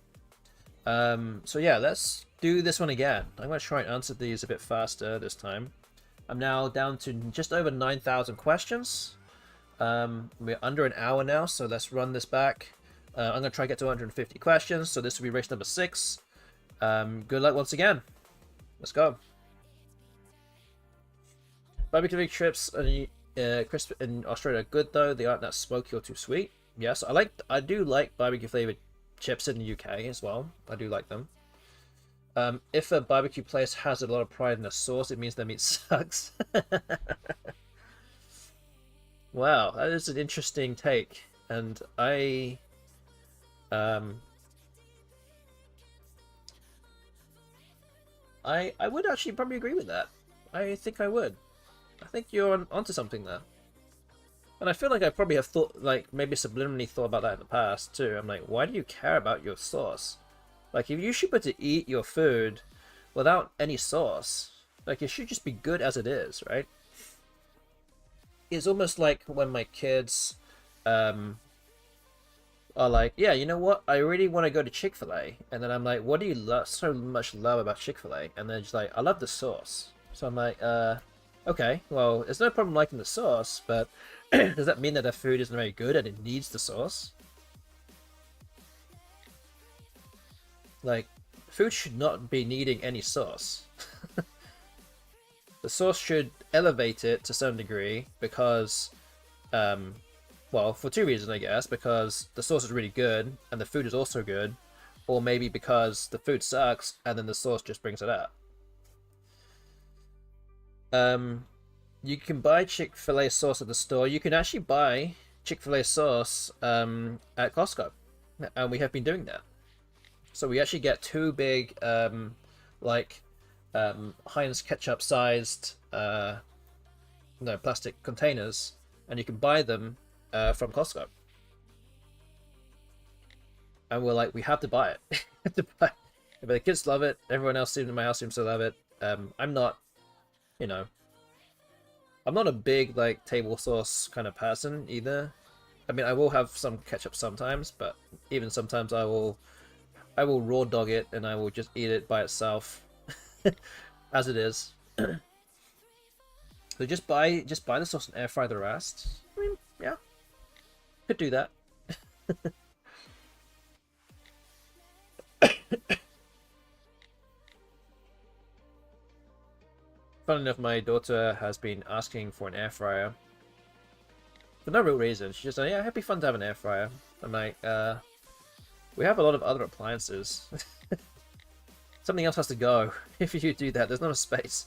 So yeah, let's do this one again. I'm going to try and answer these a bit faster this time. I'm now down to just over 9,000 questions. We're under an hour now, so let's run this back. I'm going to try to get to 150 questions, so this will be race number 6. Good luck once again. Let's go. Barbecue chips crisp in Australia are good though. They aren't that smoky or too sweet. Yes, I do like barbecue flavored chips in the UK as well. I do like them. If a barbecue place has a lot of pride in the sauce, it means their meat sucks. Wow, that is an interesting take, and um, I would actually probably agree with that. I think I would. I think you're onto something there. And I feel like I probably have thought, like, maybe subliminally thought about that in the past, too. I'm like, why do you care about your sauce? Like, if you should be able to eat your food without any sauce, like, it should just be good as it is, right? It's almost like when my kids, are like, yeah, you know what? I really want to go to Chick-fil-A. And then I'm like, what do you so much love about Chick-fil-A? And they're just like, I love the sauce. So I'm like, okay, well, there's no problem liking the sauce, but does that mean that the food isn't very good and it needs the sauce? Like, food should not be needing any sauce. The sauce should elevate it to some degree because, well, for two reasons, I guess. Because the sauce is really good and the food is also good, or maybe because the food sucks and then the sauce just brings it up. You can buy Chick-fil-A sauce at the store. You can actually buy Chick-fil-A sauce at Costco, and we have been doing that. So we actually get two big, like, Heinz ketchup sized, plastic containers, and you can buy them from Costco. And we're like, we have to buy it. Have to buy it. But the kids love it. Everyone else in my house seems to love it. I'm not, you know, I'm not a big like table sauce kind of person either. I mean, I will have some ketchup sometimes, but even sometimes I will raw dog it and I will just eat it by itself as it is. So just buy the sauce and air fry the rest. I mean, yeah, could do that. Funny enough, my daughter has been asking for an air fryer for no real reason. She's just like, yeah, it'd be fun to have an air fryer. I'm like, we have a lot of other appliances. Something else has to go if you do that. There's not a space.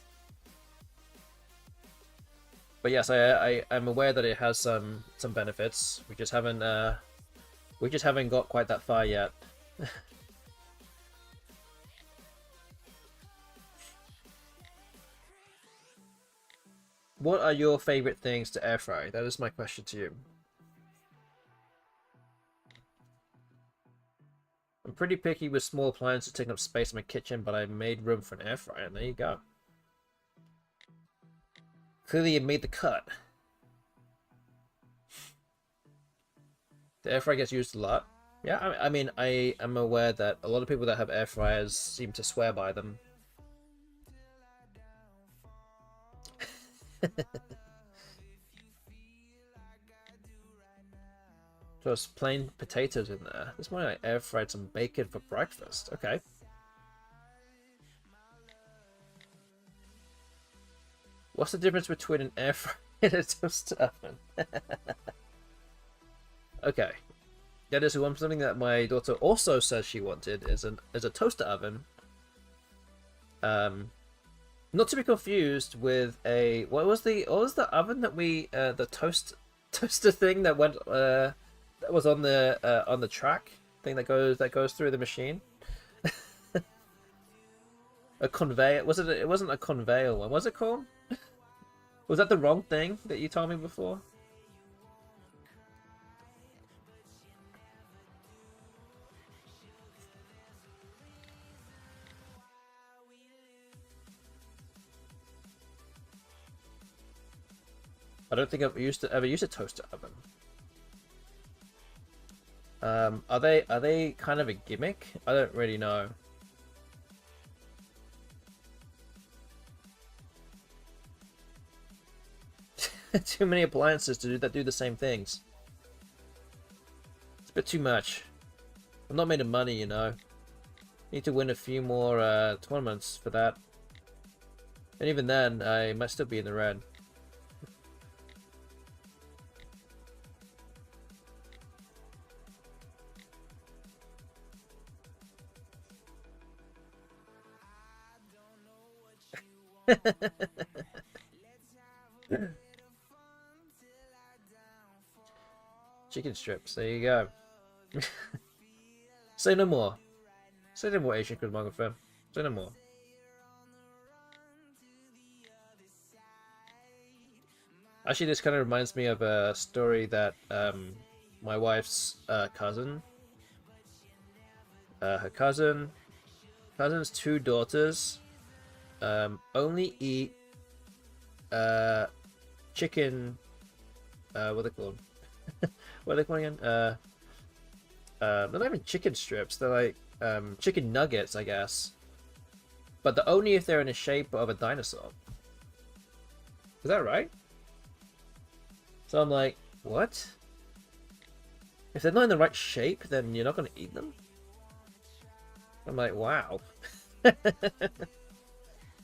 But yes, I'm aware that it has some benefits. We just haven't got quite that far yet. What are your favorite things to air fry? That is my question to you. I'm pretty picky with small appliances taking up space in my kitchen, but I made room for an air fryer, and there you go. Clearly, it made the cut. The air fryer gets used a lot. Yeah, I mean, I am aware that a lot of people that have air fryers seem to swear by them. Just plain potatoes in there. This morning I air fried some bacon for breakfast. Okay. What's the difference between an air fryer and a toaster oven? Okay. That is something that my daughter also says she wanted is a toaster oven. Not to be confused with a what was the oven that we the toaster thing that went that was on the track thing that goes through the machine. A conveyor. It wasn't a conveyor one. What's it called? Was that the wrong thing that you told me before? I don't think I've ever used a toaster oven. Are they kind of a gimmick? I don't really know. Too many appliances to do the same things. It's a bit too much. I'm not made of money, you know. Need to win a few more tournaments for that. And even then, I might still be in the red. Chicken strips, there you go. Say no more. Say no more, Asian cosmographer. Say no more. Actually, this kind of reminds me of a story that my wife's cousin, her cousin's two daughters, only eat chicken. What are they called? What are they called again? They're not even chicken strips. They're like chicken nuggets, I guess. But they're only if they're in the shape of a dinosaur. Is that right? So I'm like, what? If they're not in the right shape, then you're not going to eat them? I'm like, wow.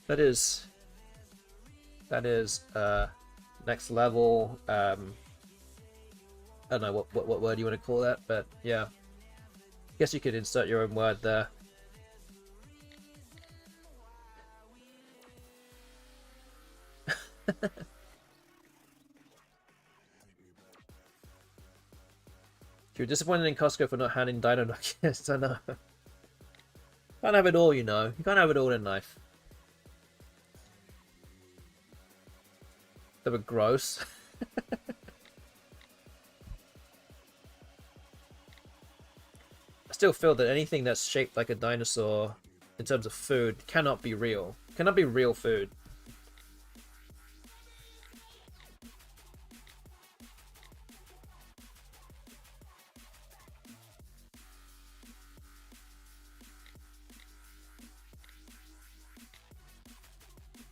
That is next level. I don't know what word you want to call that, but yeah. Guess you could insert your own word there. You were disappointed in Costco for not handing dino nuggets. I know. Can't have it all, you know. You can't have it all in life. They were gross. I still feel that anything that's shaped like a dinosaur in terms of food cannot be real. Cannot be real food.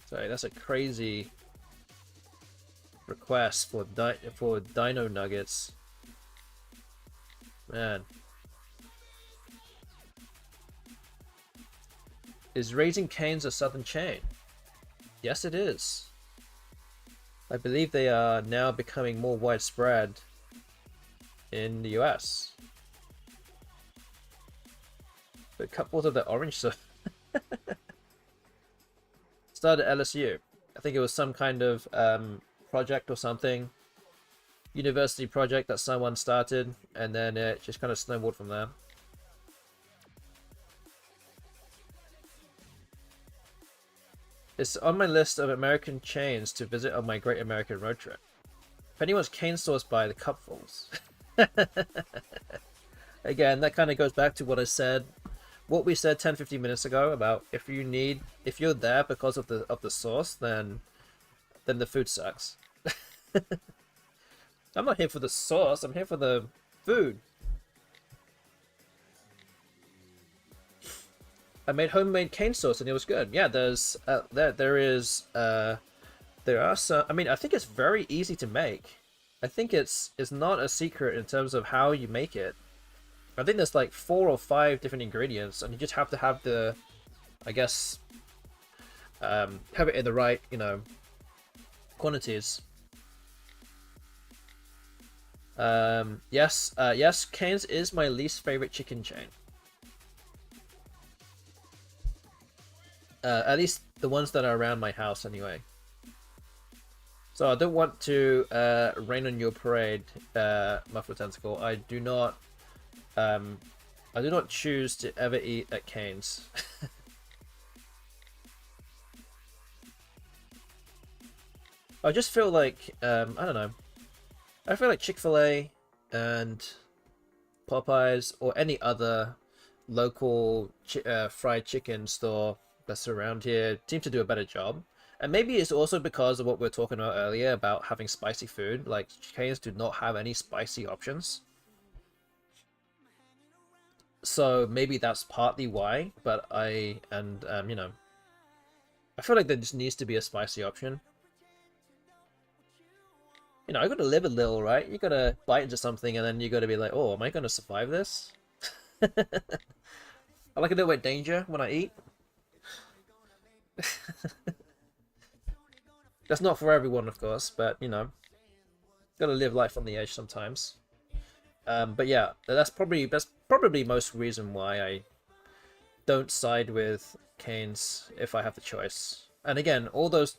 Sorry, that's a crazy request for dino nuggets. Man. Is Raising Cane's a southern chain? Yes, it is. I believe they are now becoming more widespread in the US. But couples of the orange sauce started at LSU. I think it was some kind of project or something. University project that someone started, and then it just kind of snowballed from there. It's on my list of American chains to visit on my Great American Road Trip. If anyone's cane stores by the cupfuls. Again, that kind of goes back to what I said, what we said 10-15 minutes ago about if you're there because of the sauce, then the food sucks. I'm not here for the sauce, I'm here for the food. I made homemade cane sauce and it was good. Yeah, there are some. I mean, I think it's very easy to make. I think it's not a secret in terms of how you make it. I think there's like 4 or 5 different ingredients, and you just have to have the, I guess, have it in the right, quantities. Yes, Cane's is my least favorite chicken chain. At least the ones that are around my house, anyway. So I don't want to rain on your parade, Muffler Tentacle. I do not choose to ever eat at Cane's. I just feel like I don't know. I feel like Chick-fil-A and Popeyes or any other local fried chicken store that's around here seem to do a better job. And maybe it's also because of what we were talking about earlier about having spicy food. Like, Cane's do not have any spicy options. So maybe that's partly why, but I feel like there just needs to be a spicy option. I gotta live a little, right? You gotta bite into something and then you gotta be like, oh, am I gonna survive this? I like a little bit of danger when I eat. That's not for everyone, of course, but gotta live life on the edge sometimes. But yeah, that's probably most reason why I don't side with Cane's if I have the choice. And again, all those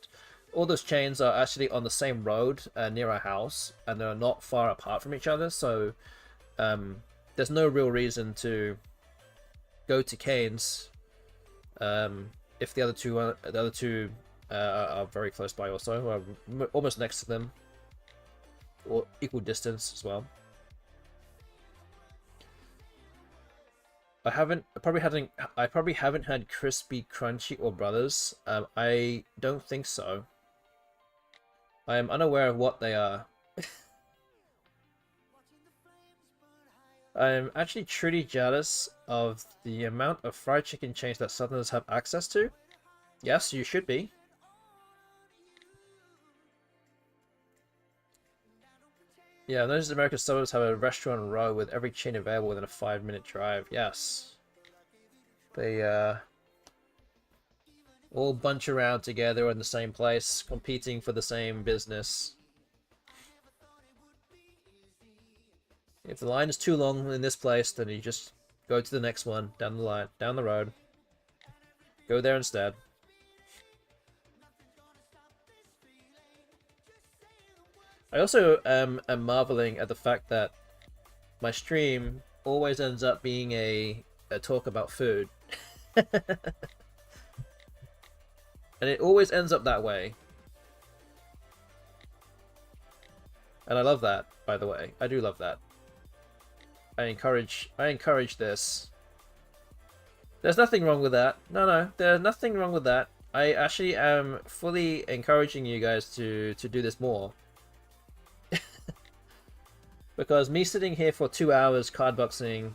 chains are actually on the same road near our house, and they're not far apart from each other. So there's no real reason to go to Canes if the other two are very close by, also almost next to them, or equal distance as well. I probably haven't had Crispy, Crunchy, or Brothers. I don't think so. I am unaware of what they are. I'm actually truly jealous of the amount of fried chicken chains that Southerners have access to. Yes, you should be. Yeah, those American suburbs have a restaurant row with every chain available within a 5-minute drive. Yes. They all bunch around together in the same place, competing for the same business. If the line is too long in this place, then you just go to the next one down the line, down the road. Go there instead. I also am marveling at the fact that my stream always ends up being a talk about food. And it always ends up that way. And I love that, by the way. I do love that. I encourage this. There's nothing wrong with that. No, there's nothing wrong with that. I actually am fully encouraging you guys to do this more. Because me sitting here for 2 hours card boxing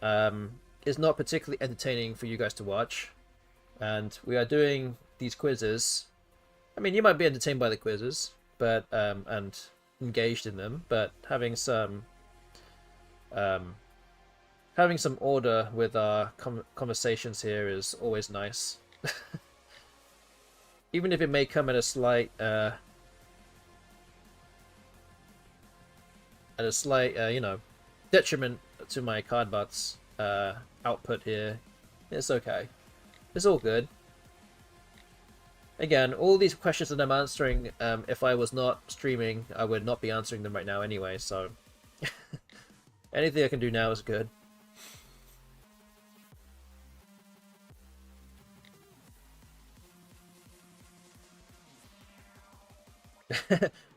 is not particularly entertaining for you guys to watch. And we are doing these quizzes. I mean, you might be entertained by the quizzes, but and engaged in them, but having some order with our conversations here is always nice. Even if it may come at a slight you know, detriment to my cardbox output here. It's okay. It's all good. Again, all these questions that I'm answering, if I was not streaming, I would not be answering them right now anyway, so anything I can do now is good.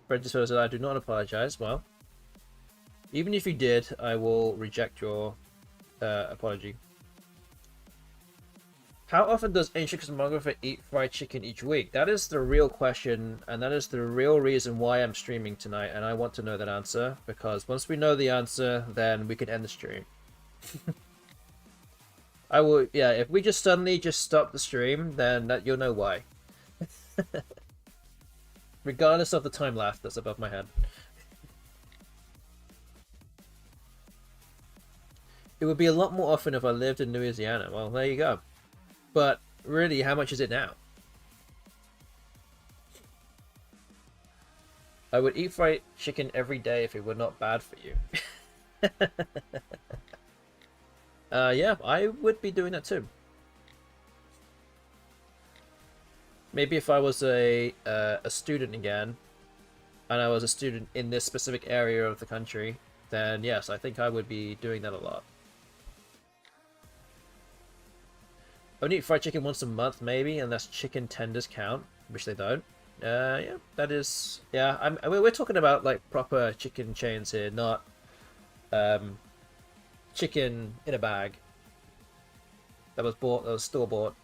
Brent says that I do not apologize. Well, even if you did, I will reject your apology. How often does Ancient Cosmographer eat fried chicken each week? That is the real question, and that is the real reason why I'm streaming tonight, and I want to know that answer, because once we know the answer, then we can end the stream. I will, yeah, if we just suddenly stop the stream, then you'll know why. Regardless of the time left that's above my head. It would be a lot more often if I lived in Louisiana. Well, there you go. But really, how much is it now? I would eat fried chicken every day if it were not bad for you. Yeah, I would be doing that too. Maybe if I was a student again, and I was a student in this specific area of the country, then yes, I think I would be doing that a lot. I would eat fried chicken once a month, maybe, unless chicken tenders count, which they don't. Yeah, that is... Yeah, we're talking about, like, proper chicken chains here, not chicken in a bag that was store-bought.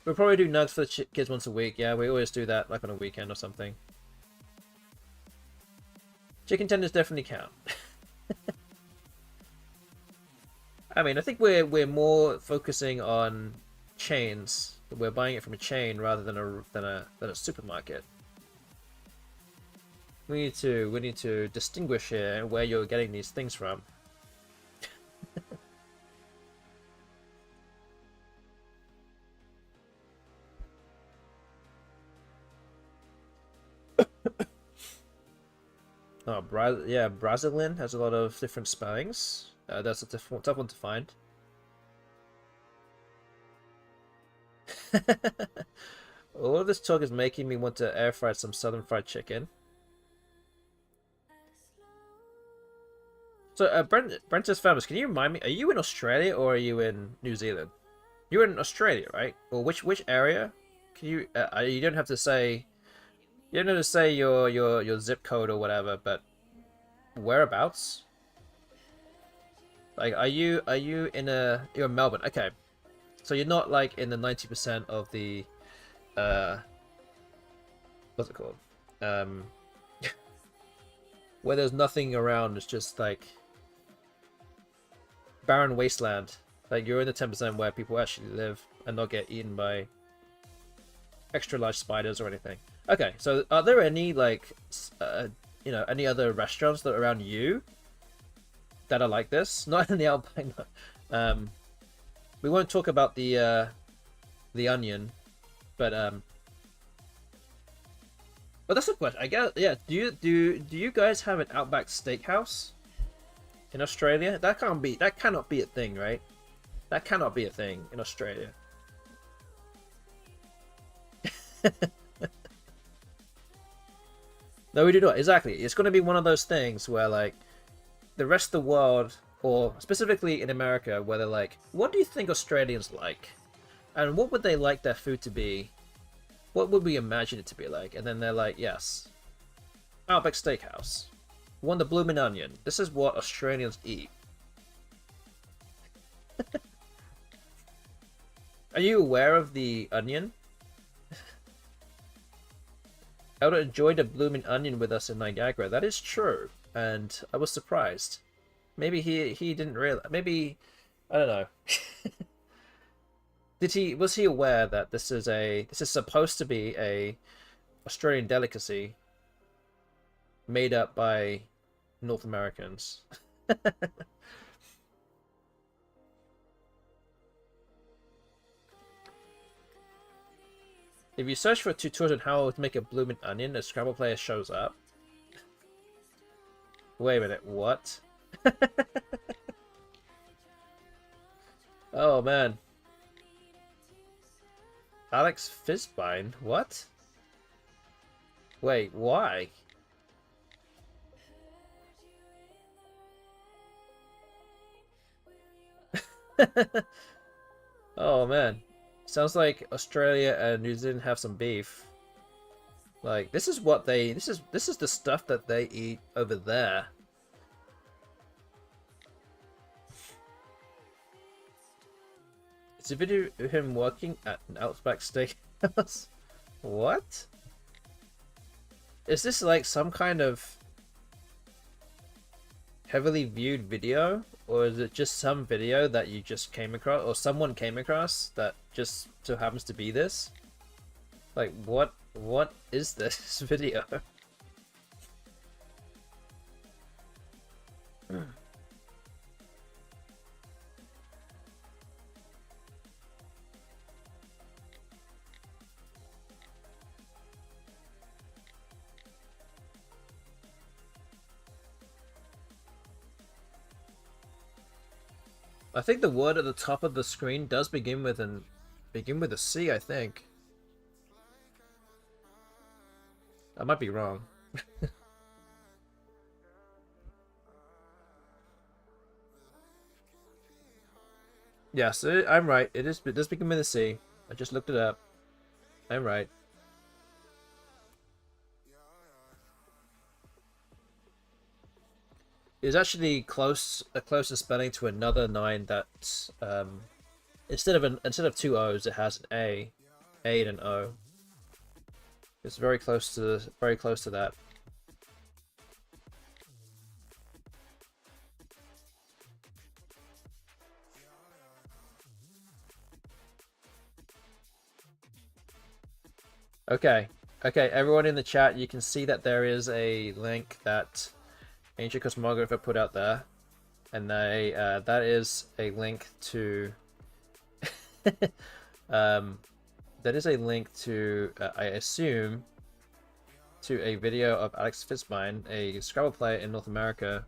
We'll probably do nugs for the kids once a week. Yeah, we always do that, like, on a weekend or something. Chicken tenders definitely count. I mean, I think we're more focusing on chains. We're buying it from a chain rather than a supermarket. We need to distinguish here where you're getting these things from. Oh, yeah, Brazilian has a lot of different spellings. That's a tough one to find. All of this talk is making me want to air fry some southern fried chicken. So, Brent is famous. Can you remind me? Are you in Australia or are you in New Zealand? You're in Australia, right? Or which area? Can you? You don't have to say. You don't have to say your zip code or whatever, but whereabouts? Like, are you in you're in Melbourne? Okay, so you're not like in the 90% of the what's it called? Um, where there's nothing around. It's just like barren wasteland. Like you're in the 10% where people actually live and not get eaten by extra large spiders or anything. Okay, so are there any like you know, any other restaurants that are around you that are like this? Not in the Alpine. We won't talk about the onion, but that's a question. I guess, yeah. Do you guys have an Outback Steakhouse in Australia? That cannot be a thing, right? That cannot be a thing in Australia. No, we do not. Exactly. It's going to be one of those things where, like, the rest of the world, or specifically in America, where they're like, what do you think Australians like? And what would they like their food to be? What would we imagine it to be like? And then they're like, yes, Outback Steakhouse. One the bloomin' onion. This is what Australians eat. Are you aware of the onion? Elder enjoyed a blooming onion with us in Niagara. That is true, and I was surprised. Maybe he didn't realize. Maybe I don't know. Was he aware that this is supposed to be a Australian delicacy made up by North Americans? If you search for tutorials on how to make a blooming onion, a Scrabble player shows up. Wait a minute, what? Oh man. Alex Fizbine? What? Wait, why? Oh man. Sounds like Australia and New Zealand have some beef. Like, this is the stuff that they eat over there. It's a video of him working at an Outback Steakhouse. What? Is this like some kind of heavily viewed video? Or is it just some video that you just came across, or someone came across that just so happens to be this? Like, what is this video? I think the word at the top of the screen does begin with a C, I think. I might be wrong. Yes, I'm right. It does begin with a C. I just looked it up. I'm right. It's actually a closer spelling to another 9 that instead of two O's, it has an A and an O. It's very close to that. Okay, everyone in the chat, you can see that there is a link that Ancient Cosmographer put out there, and that is a link to that is a link to I assume to a video of Alex Fizbine, a Scrabble player in North America.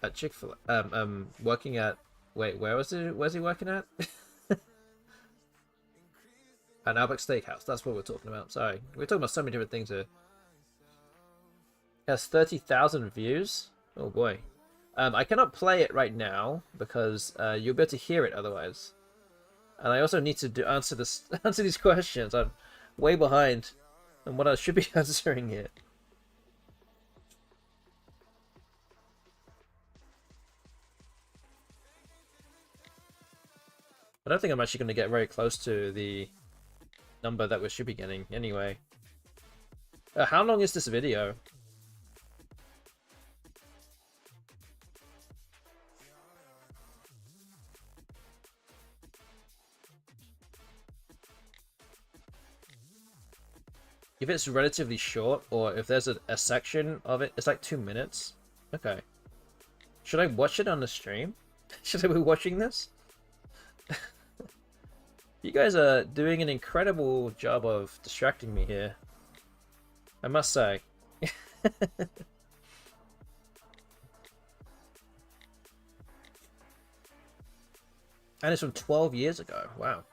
at Chick-fil-A. Working at... Wait, where was it? Where's he working at? An Outback Steakhouse. That's what we're talking about. Sorry. We're talking about so many different things here. It has 30,000 views. Oh boy. I cannot play it right now because you'll be able to hear it otherwise. And I also need to answer these questions. I'm way behind on what I should be answering here. I don't think I'm actually going to get very close to the number that we should be getting anyway. How long is this video? If it's relatively short, or if there's a section of it, it's like 2 minutes. Okay. Should I watch it on the stream? Should I be watching this? You guys are doing an incredible job of distracting me here, I must say. And it's from 12 years ago. Wow.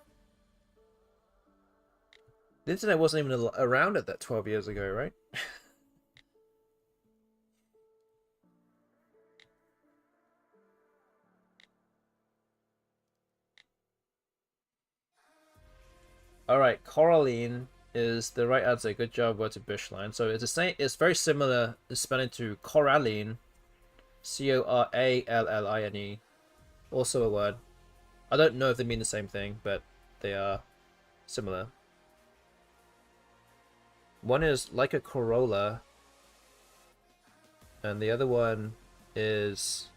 The internet wasn't even around at that 12 years ago, right? Alright, Coraline is the right answer. Good job, word to Bushline. So it's the same. It's very similar spelling to Coraline, Coralline. Also a word. I don't know if they mean the same thing, but they are similar. One is like a Corolla, and the other one is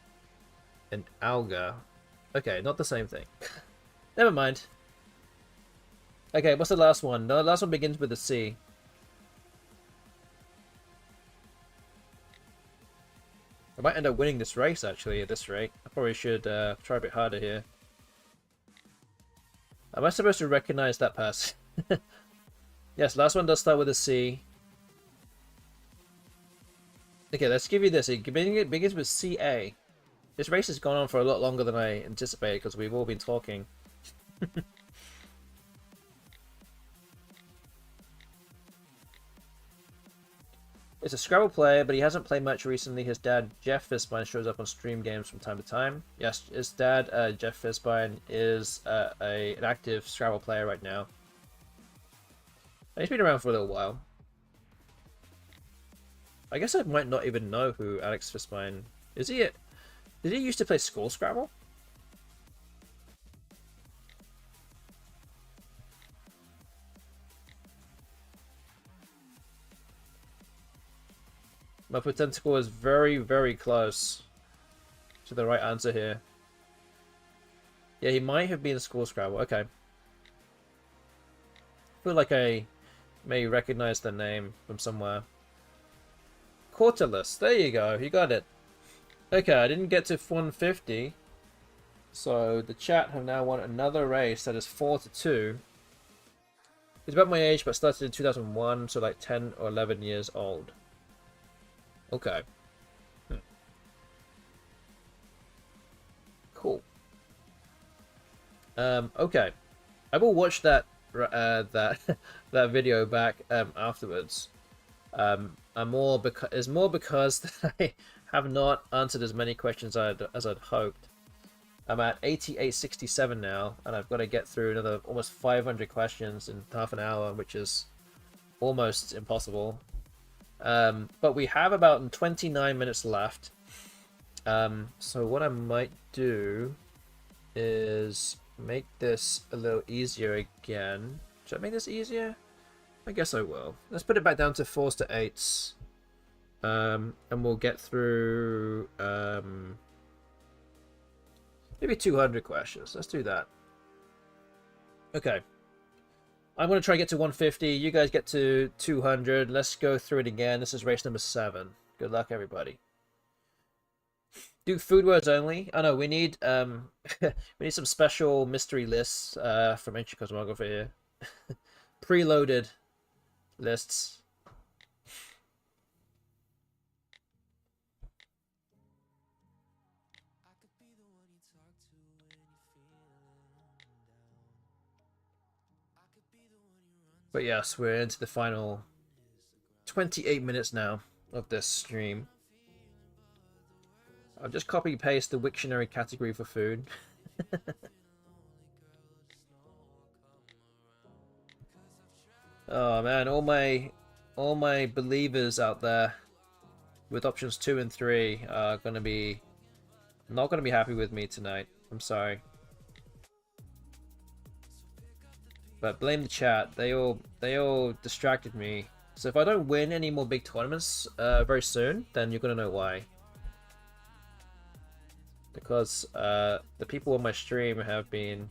an alga. Okay, not the same thing. Never mind. Okay, what's the last one? No, the last one begins with a C. I might end up winning this race, actually, at this rate. I probably should try a bit harder here. Am I supposed to recognize that person? Yes, last one does start with a C. Okay, let's give you this. It begins with CA. This race has gone on for a lot longer than I anticipated because we've all been talking. It's a Scrabble player, but he hasn't played much recently. His dad, Jeff Fisbine, shows up on stream games from time to time. Yes, his dad, Jeff Fisbine, is an active Scrabble player right now. And he's been around for a little while. I guess I might not even know who Alex Fisbine is. Did he used to play school Scrabble? My potential is very, very close to the right answer here. Yeah, he might have been a school Scrabble. Okay. I feel like I may recognize the name from somewhere. Quarterless. There you go. You got it. Okay, I didn't get to 150. So the chat have now won another race that is 4-2. He's about my age, but started in 2001, so like 10 or 11 years old. Okay. Cool. Okay. I will watch that that video back afterwards. It's more because I have not answered as many questions as I'd hoped. I'm at 8867 now, and I've got to get through another almost 500 questions in half an hour, which is almost impossible. But we have about 29 minutes left. So what I might do is make this a little easier again. Should I make this easier? I guess I will. Let's put it back down to 4s to 8s. And we'll get through maybe 200 questions. Let's do that. Okay. I'm going to try to get to 150. You guys get to 200. Let's go through it again. This is race number 7. Good luck, everybody. Do food words only. Oh no, we need we need some special mystery lists from Ancient Cosmographer here. Preloaded lists. But yes, we're into the final 28 minutes now of this stream. I'll just copy paste the Wiktionary category for food. Oh man, all my believers out there with options 2 and 3 are not gonna be happy with me tonight. I'm sorry. But blame the chat. They all distracted me. So if I don't win any more big tournaments very soon, then you're gonna know why. Because the people on my stream have been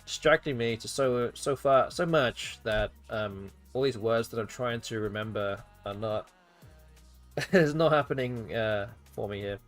distracting me to so much that all these words that I'm trying to remember are not it's not happening for me here.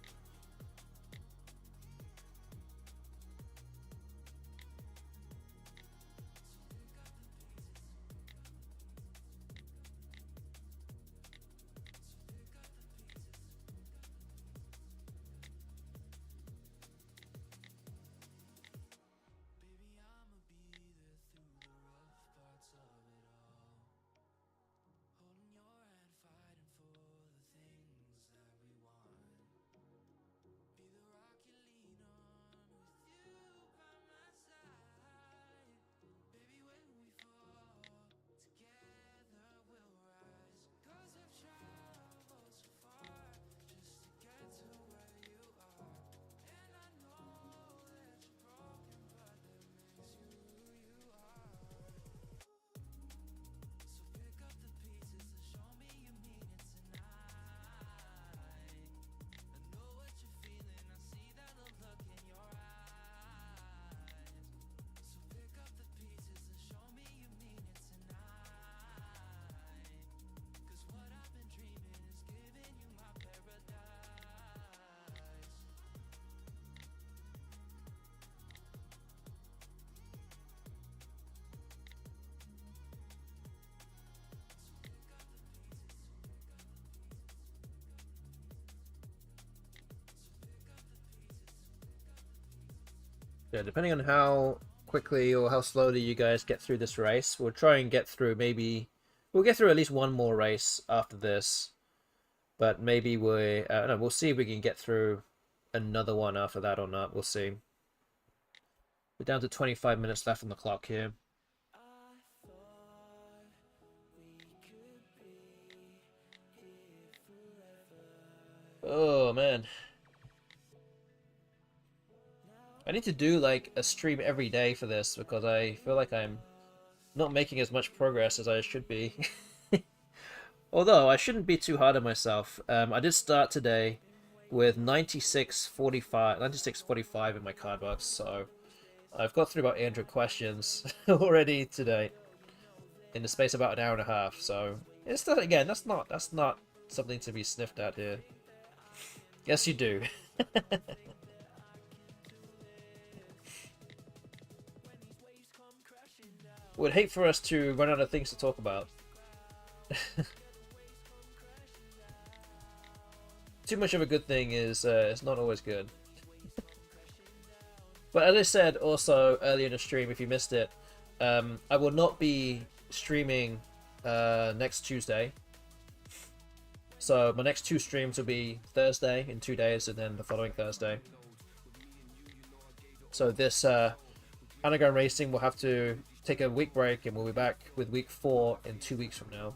Yeah, depending on how quickly or how slowly you guys get through this race, we'll try and get through we'll get through at least one more race after this. But maybe no, we'll see if we can get through another one after that or not. We'll see. We're down to 25 minutes left on the clock here. Oh man. I need to do like a stream every day for this because I feel like I'm not making as much progress as I should be. Although I shouldn't be too hard on myself. I did start today with 96.45 in my card box, so I've got through about 800 questions already today in the space of about an hour and a half. So it's not, again, that's not something to be sniffed at here. Yes, you do. Would hate for us to run out of things to talk about. Too much of a good thing is it's not always good. But as I said also earlier in the stream, if you missed it, I will not be streaming next Tuesday. So my next 2 streams will be Thursday in 2 days and then the following Thursday. So this Anagram Racing will have to take a week break and we'll be back with week 4 in 2 weeks from now.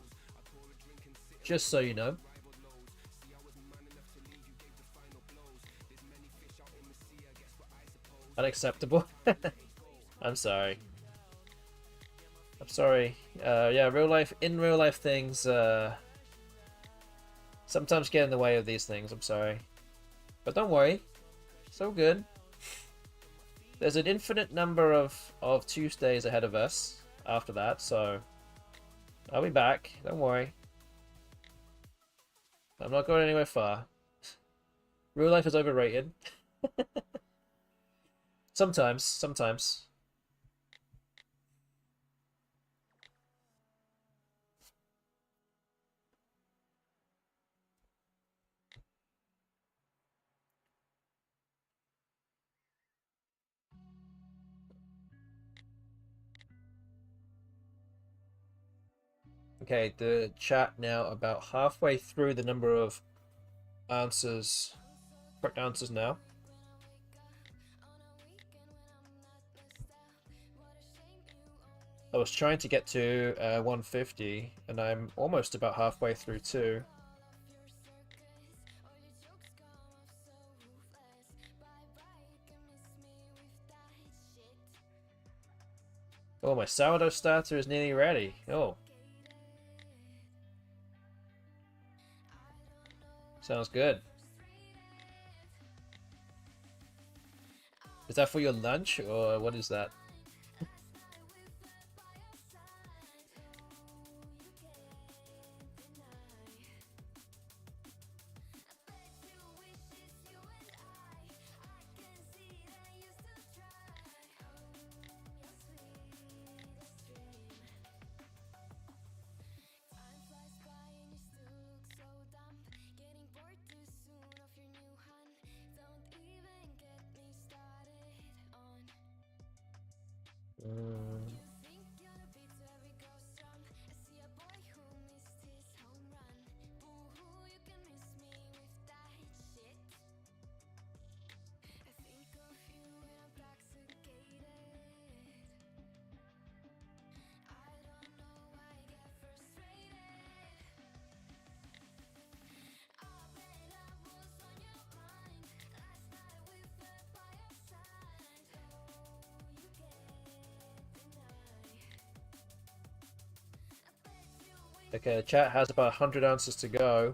Just so you know. Unacceptable. I'm sorry. I'm sorry. Yeah, in real life things sometimes get in the way of these things. I'm sorry. But don't worry. It's all good. There's an infinite number of Tuesdays ahead of us after that, so I'll be back. Don't worry. I'm not going anywhere far. Real life is overrated. Sometimes. Okay, the chat now about halfway through the number of answers, correct answers now. I was trying to get to 150, and I'm almost about halfway through too. Oh, my sourdough starter is nearly ready. Oh. Sounds good. Is that for your lunch, or what is that? Okay, the chat has about 100 answers to go.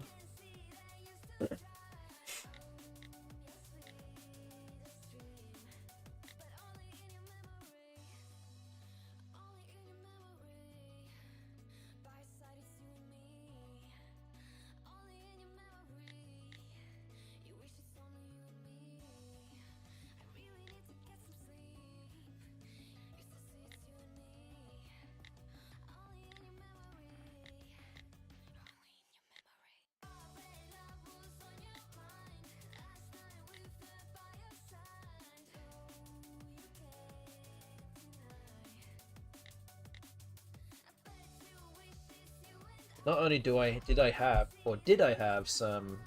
Not only did I have some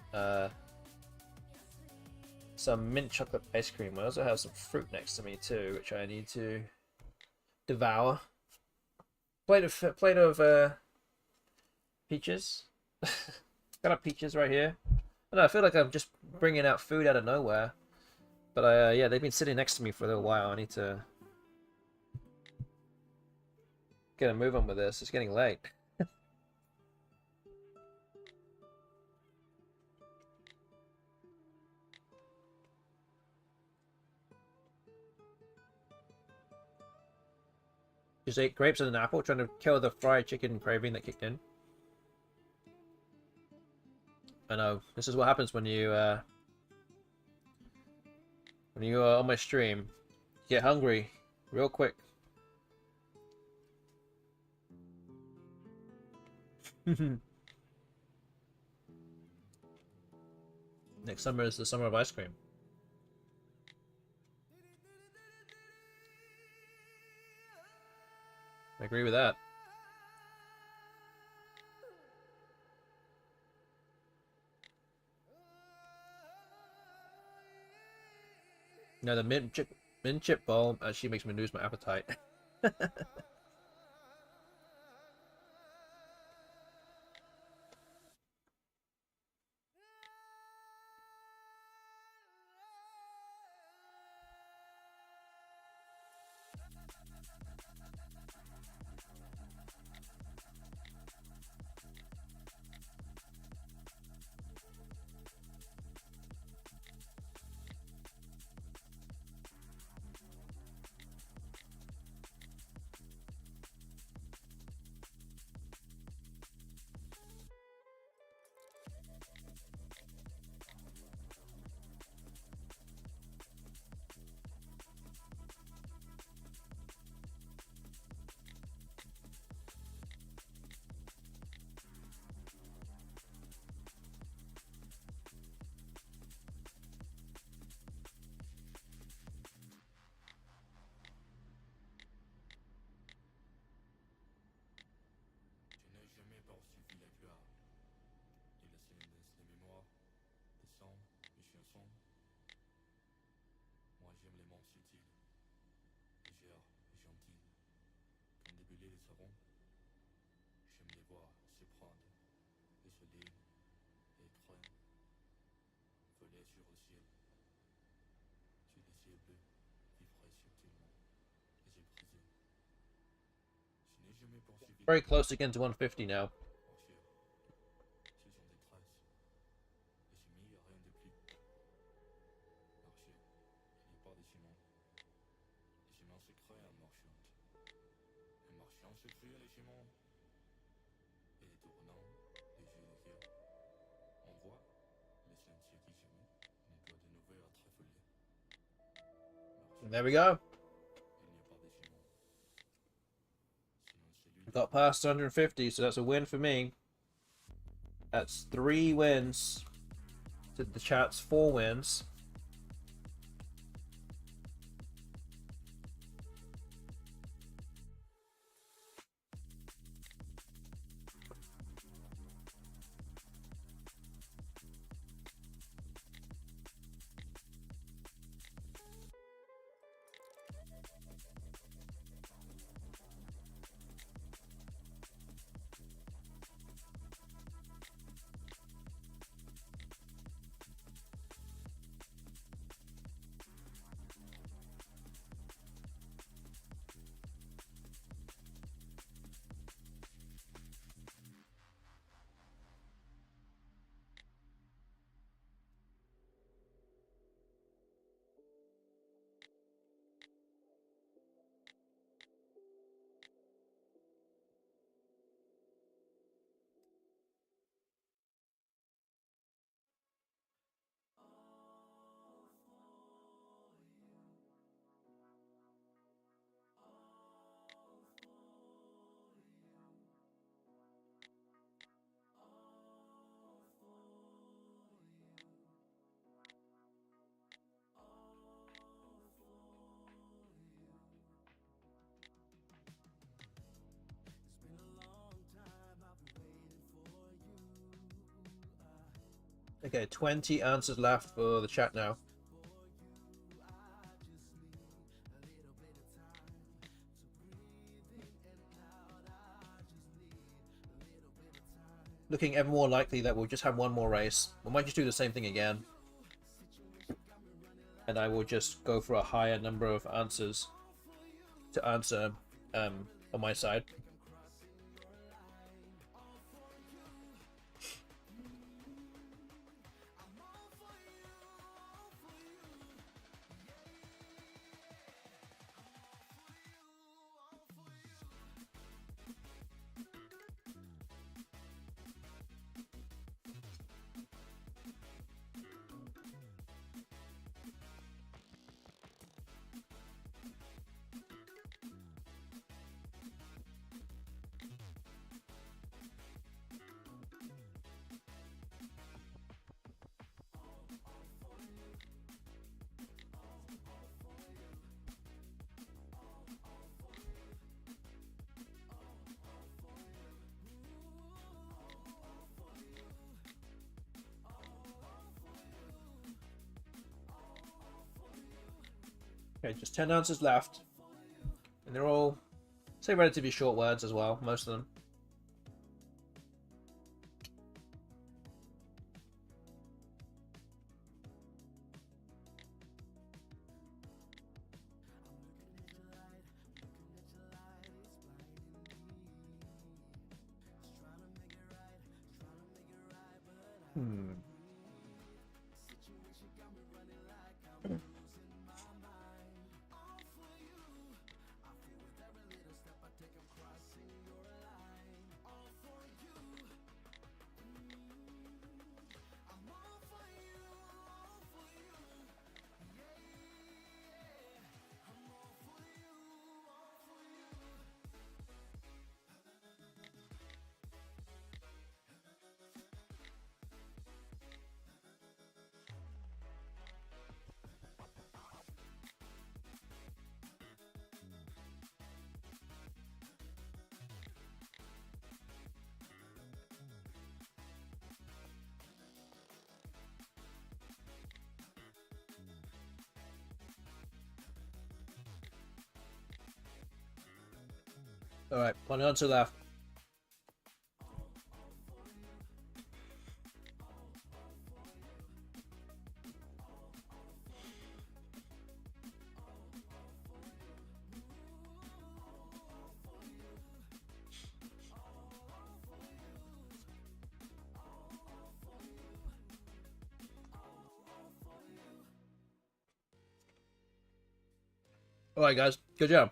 mint chocolate ice cream, I also have some fruit next to me too, which I need to devour. Plate of peaches. Got a peaches right here. I feel like I'm just bringing out food out of nowhere. But yeah, they've been sitting next to me for a little while. I need to get a move on with this. It's getting late. Just ate grapes and an apple, trying to kill the fried chicken craving that kicked in. I know, this is what happens when you are on my stream. You get hungry real quick. Next summer is the summer of ice cream. I agree with that. No, the mint chip bowl actually makes me lose my appetite. Very close to getting to 150 now. There we go. Got past 150, so that's a win for me. That's 3 wins. To the chat's 4 wins. Okay, 20 answers left for the chat now. Looking ever more likely that we'll just have one more race. We might just do the same thing again. And I will just go for a higher number of answers to answer on my side. Okay, just 10 answers left. And they're all, say, relatively short words as well, most of them. Alright, on the answer left. Alright guys, good job.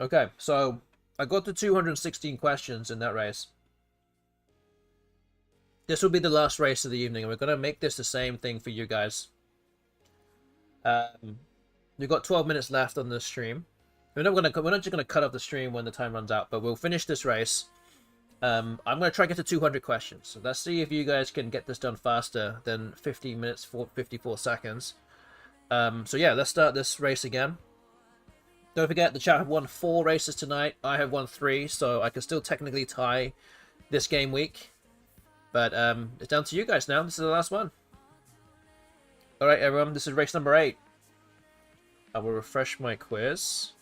Okay, so I got to 216 questions in that race. This will be the last race of the evening, and we're going to make this the same thing for you guys. We've got 12 minutes left on the stream. We're not just going to cut off the stream when the time runs out, but we'll finish this race. I'm going to try to get to 200 questions. So let's see if you guys can get this done faster than 15 minutes, 54 seconds. So yeah, let's start this race again. Don't forget, the chat have won 4 races tonight. I have won 3, so I can still technically tie this game week. But it's down to you guys now. This is the last one. Alright, everyone, this is race number 8. I will refresh my quiz.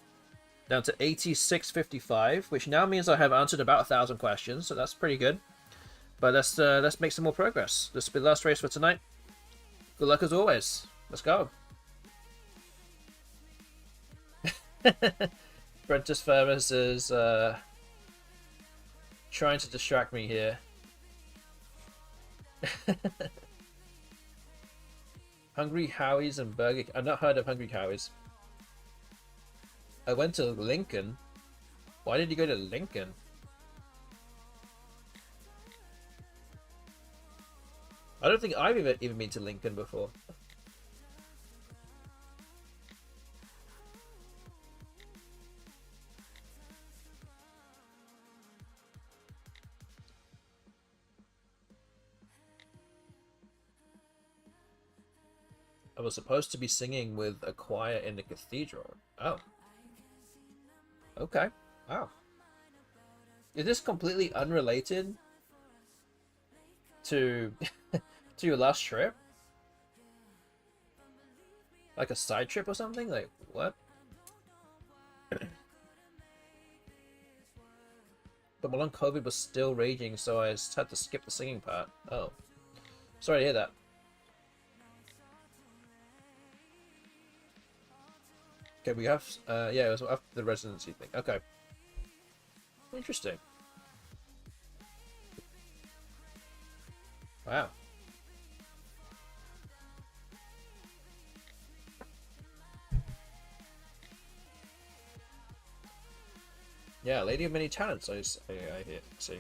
Down to 86.55, which now means I have answered about 1,000 questions, so that's pretty good. But let's make some more progress. This will be the last race for tonight. Good luck as always. Let's go. Prentice Fairness is trying to distract me here. Hungry Howie's and Burger King. I've not heard of Hungry Howie's. I went to Lincoln. Why did you go to Lincoln? I don't think I've even been to Lincoln before. I was supposed to be singing with a choir in the cathedral. Oh. Okay. Wow. Is this completely unrelated to to your last trip? Like a side trip or something? Like, what? But long COVID was still raging, so I just had to skip the singing part. Oh. Sorry to hear that. Okay, we have, yeah, it was after the residency thing. Okay. Interesting. Wow. Yeah, Lady of Many Talents, I hear, see.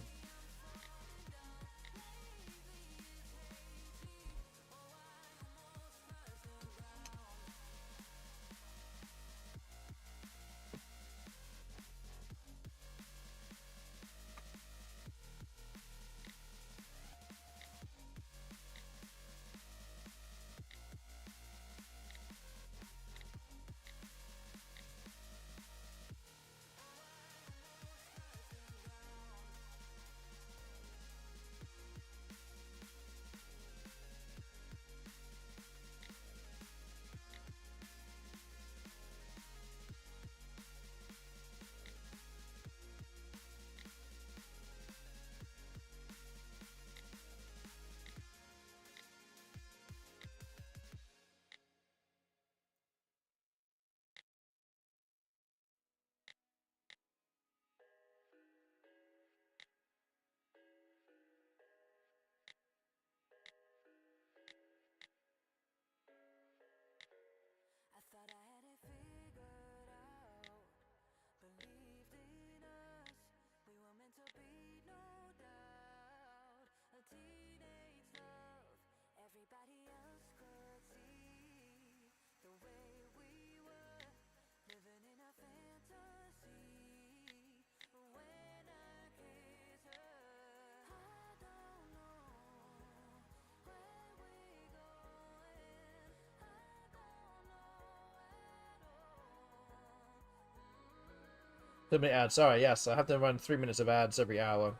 Limit ads. Sorry, yes, I have to run 3 minutes of ads every hour.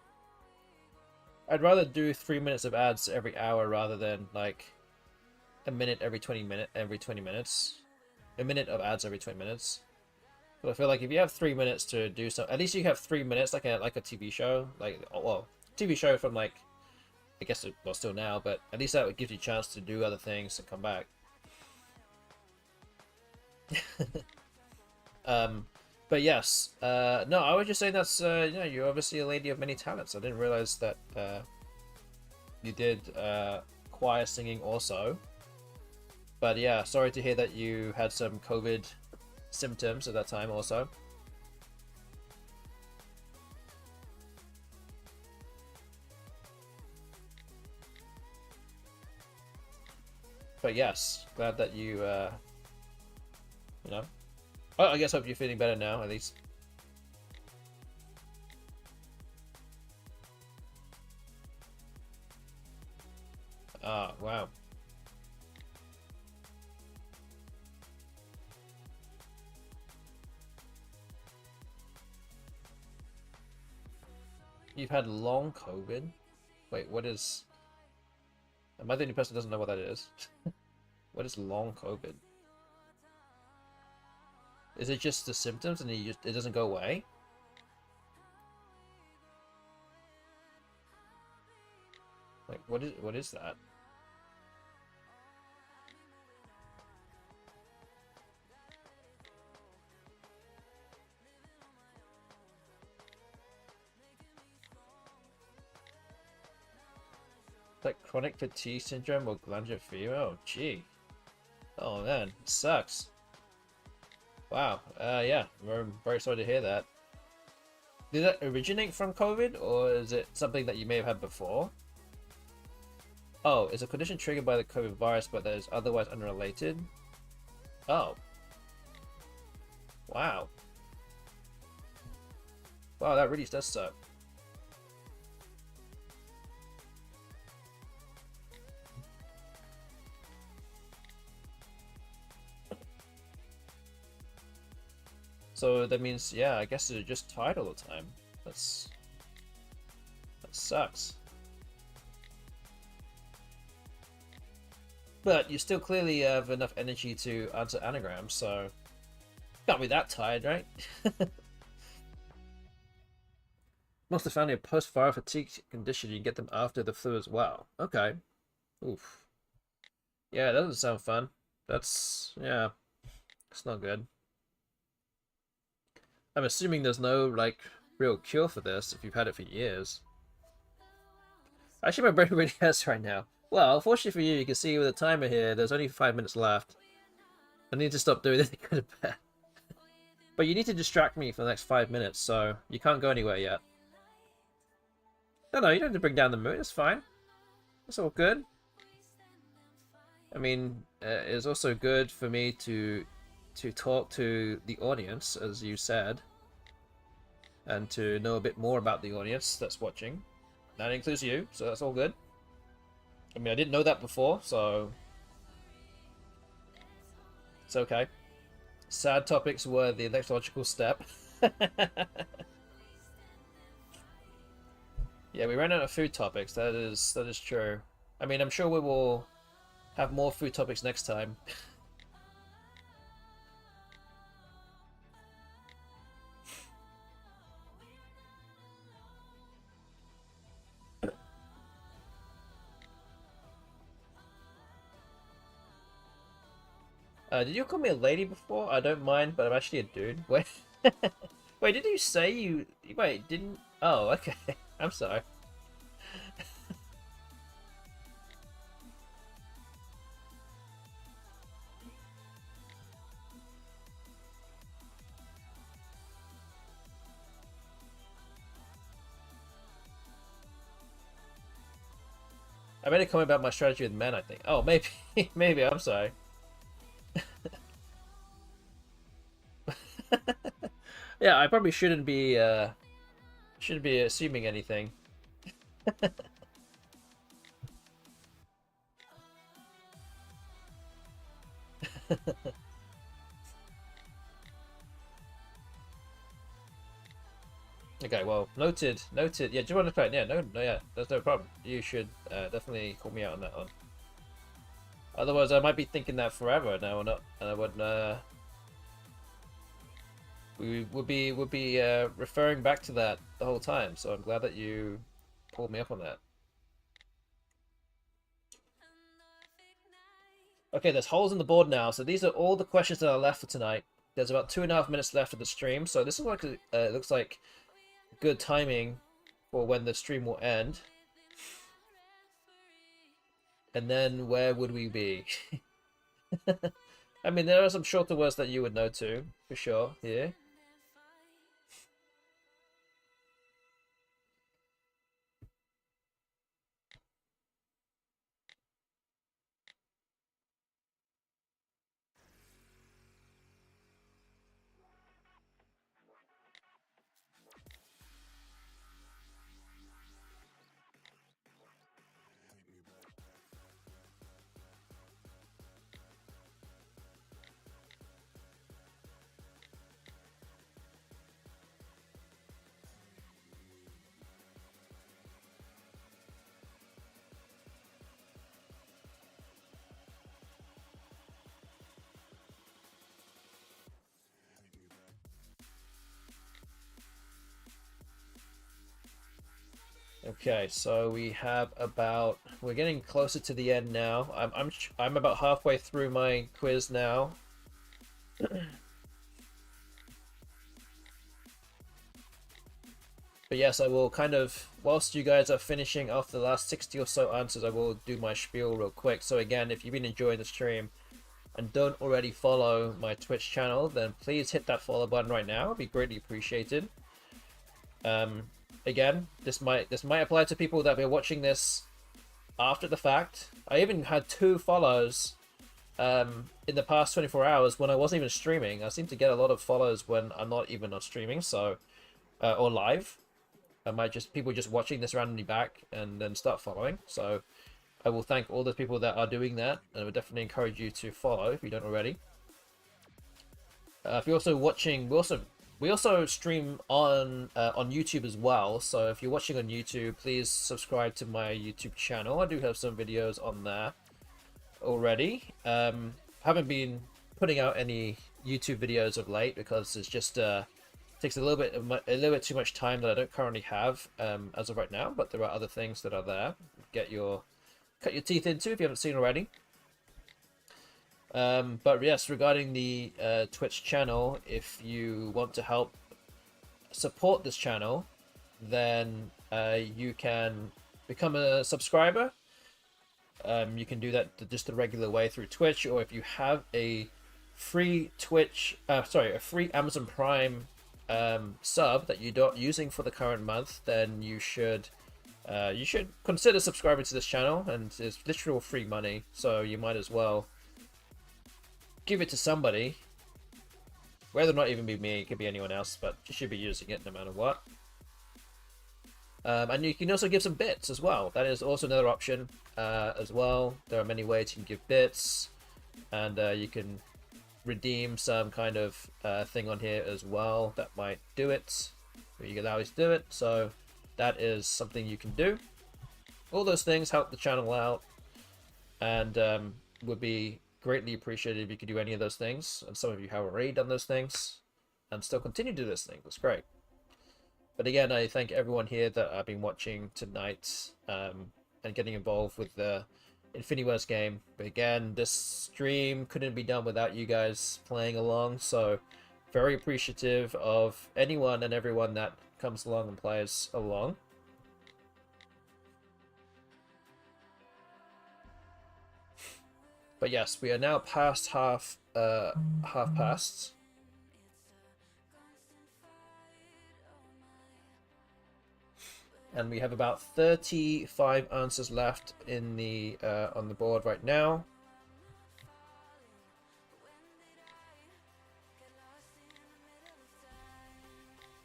I'd rather do 3 minutes of ads every hour rather than like a minute every 20 minutes. A minute of ads every 20 minutes. But I feel like if you have 3 minutes to do something, at least you have 3 minutes, like a TV show, like, well, TV show from like, I guess well still now, but at least that would give you a chance to do other things and come back. But yes, no, I was just saying that's you know, you're obviously a lady of many talents. I didn't realize that you did choir singing also. But yeah, sorry to hear that you had some COVID symptoms at that time also. But yes, glad that you you know. Oh, I guess hope you're feeling better now at least. Ah, wow. You've had long COVID? Wait, what is... Am I the only person who doesn't know what that is? What is long COVID? Is it just the symptoms and it doesn't go away? Like, what is that? Like chronic fatigue syndrome or glandular fever? Oh, gee. Oh man, it sucks. Wow. Yeah, I'm very sorry to hear that. Did that originate from COVID, or is it something that you may have had before? Oh, it's a condition triggered by the COVID virus, but that is otherwise unrelated. Oh. Wow. Wow, that really does suck. So that means, yeah, I guess you're just tired all the time. That sucks. But you still clearly have enough energy to answer anagrams, so can't be that tired, right? Must have found a post-viral fatigue condition. You can get them after the flu as well. Okay. Oof. Yeah, that doesn't sound fun. That's, yeah, it's not good. I'm assuming there's no, like, real cure for this if you've had it for years. Actually, my brain really hurts right now. Well, fortunately for you, you can see with the timer here, there's only 5 minutes left. I need to stop doing this and go to bed. But you need to distract me for the next 5 minutes, so you can't go anywhere yet. No, you don't have to bring down the mood, it's fine. It's all good. I mean, it's also good for me to talk to the audience, as you said, and to know a bit more about the audience that's watching. That includes you, so that's all good. I mean, I didn't know that before, so it's okay. Sad topics were the next logical step. Yeah, we ran out of food topics. That is true. I mean, I'm sure we will have more food topics next time. Did you call me a lady before? I don't mind, but I'm actually a dude. Wait, wait, did you say you... Wait, didn't... Oh, okay. I'm sorry. I made a comment about my strategy with men, I think. Oh, maybe. Maybe, I'm sorry. Yeah, I probably shouldn't be assuming anything. Okay, well, noted. Noted. Yeah, do you want to play? Yeah, no, yeah, there's no problem. You should definitely call me out on that one. Otherwise, I might be thinking that forever now, or not, and I wouldn't we would be referring back to that the whole time. So I'm glad that you pulled me up on that. Okay, there's holes in the board now. So these are all the questions that are left for tonight. There's about 2.5 minutes left of the stream. So this is like looks like good timing for when the stream will end. And then where would we be? I mean, there are some shorter words that you would know too, for sure, here. Okay, so we have about, we're getting closer to the end now. I'm about halfway through my quiz now. But yes, I will kind of, whilst you guys are finishing off the last 60 or so answers, I will do my spiel real quick. So again, if you've been enjoying the stream and don't already follow my Twitch channel, then please hit that follow button right now. It'd be greatly appreciated. Again, this might apply to people that have been watching this after the fact. I even had 2 follows in the past 24 hours when I wasn't even streaming. I seem to get a lot of follows when I'm not even on streaming, so or live. I might just people just watching this randomly back and then start following. So I will thank all the people that are doing that, and I would definitely encourage you to follow if you don't already. If you're also watching, we also stream on YouTube as well. So if you're watching on YouTube, please subscribe to my YouTube channel. I do have some videos on there already. Haven't been putting out any YouTube videos of late because it's just takes a little bit too much time that I don't currently have as of right now. But there are other things that are there. Cut your teeth into if you haven't seen already. But yes, regarding the Twitch channel, if you want to help support this channel, then you can become a subscriber. You can do that just the regular way through Twitch, or if you have a free a free Amazon Prime sub that you're not using for the current month, then you should consider subscribing to this channel, and it's literal free money, so you might as well give it to somebody, whether or not even be me, it could be anyone else, but you should be using it no matter what. And you can also give some bits as well. That is also another option as well. There are many ways you can give bits, and you can redeem some kind of thing on here as well that might do it, or you can always do it. So that is something you can do. All those things help the channel out, and would be greatly appreciated if you could do any of those things. And some of you have already done those things and still continue to do this thing. That's great. But again, I thank everyone here that I've been watching tonight and getting involved with the FINIWORDS game. But again, this stream couldn't be done without you guys playing along, so very appreciative of anyone and everyone that comes along and plays along. But yes, we are now past half past. And we have about 35 answers left in the on the board right now.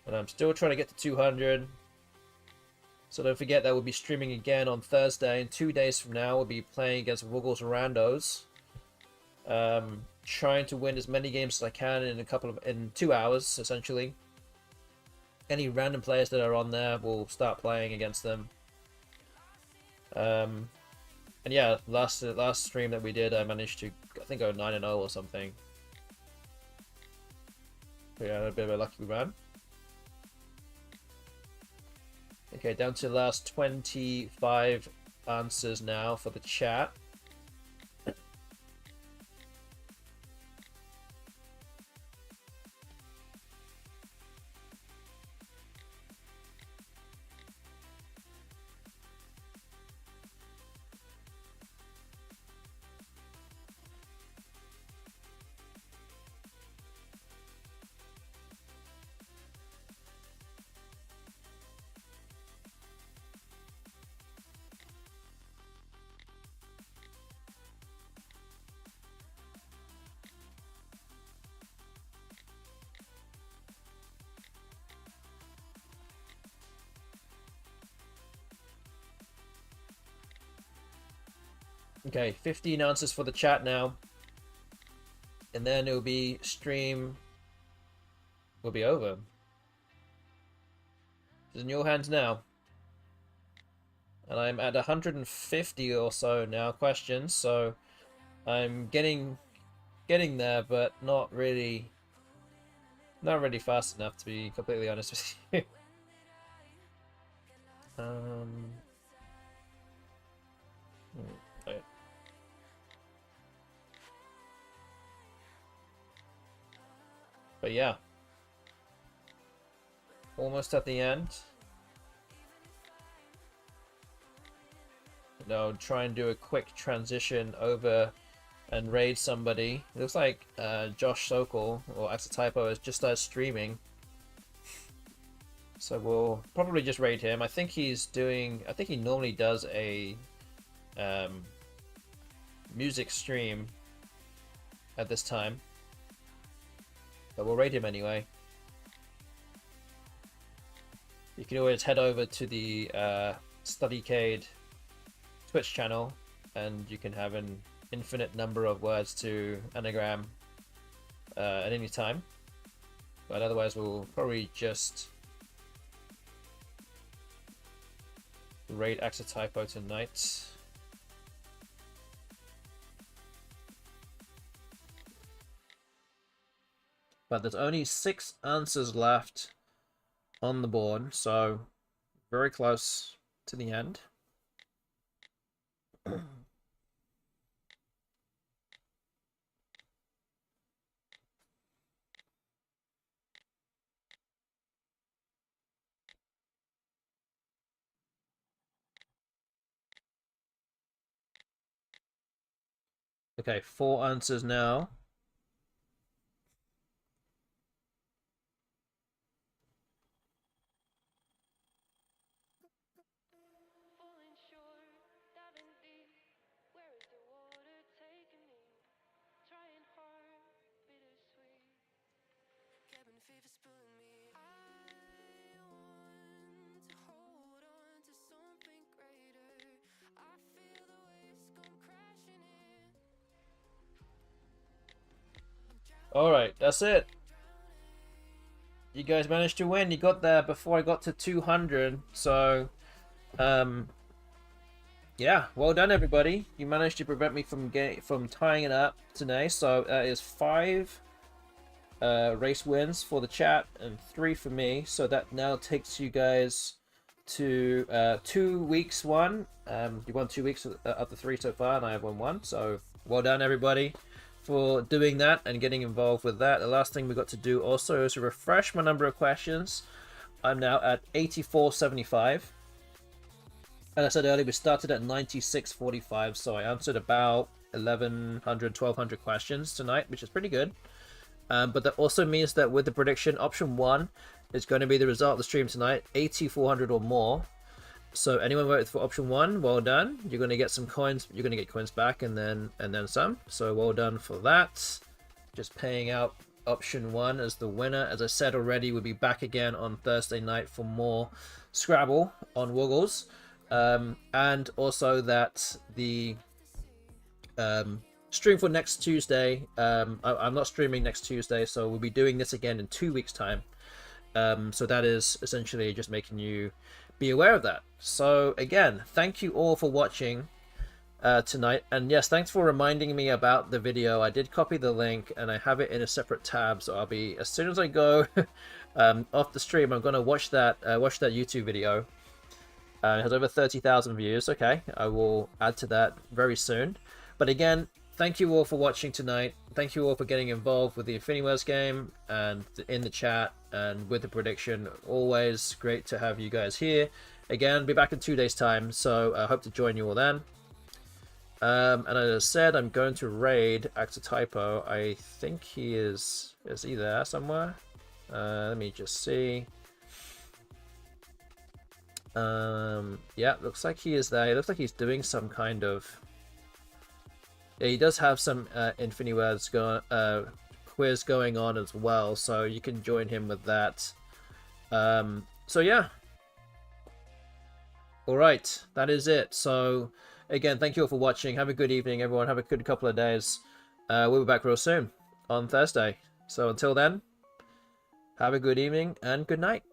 And I'm still trying to get to 200. So don't forget that we'll be streaming again on Thursday, and 2 days from now we'll be playing against Wuggles and Randos. Trying to win as many games as I can in 2 hours, essentially. Any random players that are on there, we'll start playing against them. And yeah, last stream that we did, I managed to, I think, go 9-0 or something. Yeah, a bit of a lucky run. Okay, down to the last 25 answers now for the chat. Okay, 15 answers for the chat now. And then it'll be stream will be over. It's in your hands now. And I'm at 150 or so now questions, so I'm getting there, but not really fast enough, to be completely honest with you. Right. But yeah, almost at the end. Now try and do a quick transition over and raid somebody. It looks like Josh Sokol or Axotypo has just started streaming, so we'll probably just raid him. I think he's doing. I think he normally does a music stream at this time, but we'll raid him anyway. You can always head over to the StudyCade Twitch channel, and you can have an infinite number of words to anagram at any time. But otherwise, we'll probably just raid Axotypo tonight. But there's only 6 answers left on the board, so very close to the end. Okay, 4 answers now. Alright, that's it. You guys managed to win. You got there before I got to 200. So, yeah, well done, everybody. You managed to prevent me from tying it up today. So that is 5 race wins for the chat and 3 for me. So that now takes you guys to 2 weeks won. You won 2 weeks of the 3 so far, and I have won 1. So well done, everybody, for doing that and getting involved with that. The last thing we got to do also is to refresh my number of questions. I'm now at 8475. As I said earlier, we started at 9645, so I answered about 1100, 1200 questions tonight, which is pretty good. But that also means that with the prediction, option 1 is going to be the result of the stream tonight, 8400 or more. So anyone voted for option 1, well done. You're going to get some coins. You're going to get coins back and then some. So well done for that. Just paying out option 1 as the winner. As I said already, we'll be back again on Thursday night for more Scrabble on Woggles. And also that the stream for next Tuesday, I'm not streaming next Tuesday, so we'll be doing this again in 2 weeks' time. So that is essentially just making you be aware of that. So again, thank you all for watching. tonight. And yes, thanks for reminding me about the video. I did copy the link and I have it in a separate tab, so I'll be, as soon as I go off the stream, I'm gonna watch that YouTube video. It has over 30,000 views. Okay, I will add to that very soon. But again, thank you all for watching tonight. Thank you all for getting involved with the FINIWORDS game and in the chat and with the prediction. Always great to have you guys here. Again, be back in 2 days' time, so I hope to join you all then. And as I said, I'm going to raid Actor Typo. I think he is he there somewhere? Let me just see. Yeah, looks like he is there. It looks like he's doing some kind of... Yeah, he does have some FINIWORDS quiz going on as well, so you can join him with that. So yeah. Alright, that is it. So, again, thank you all for watching. Have a good evening, everyone. Have a good couple of days. We'll be back real soon on Thursday. So until then, have a good evening and good night.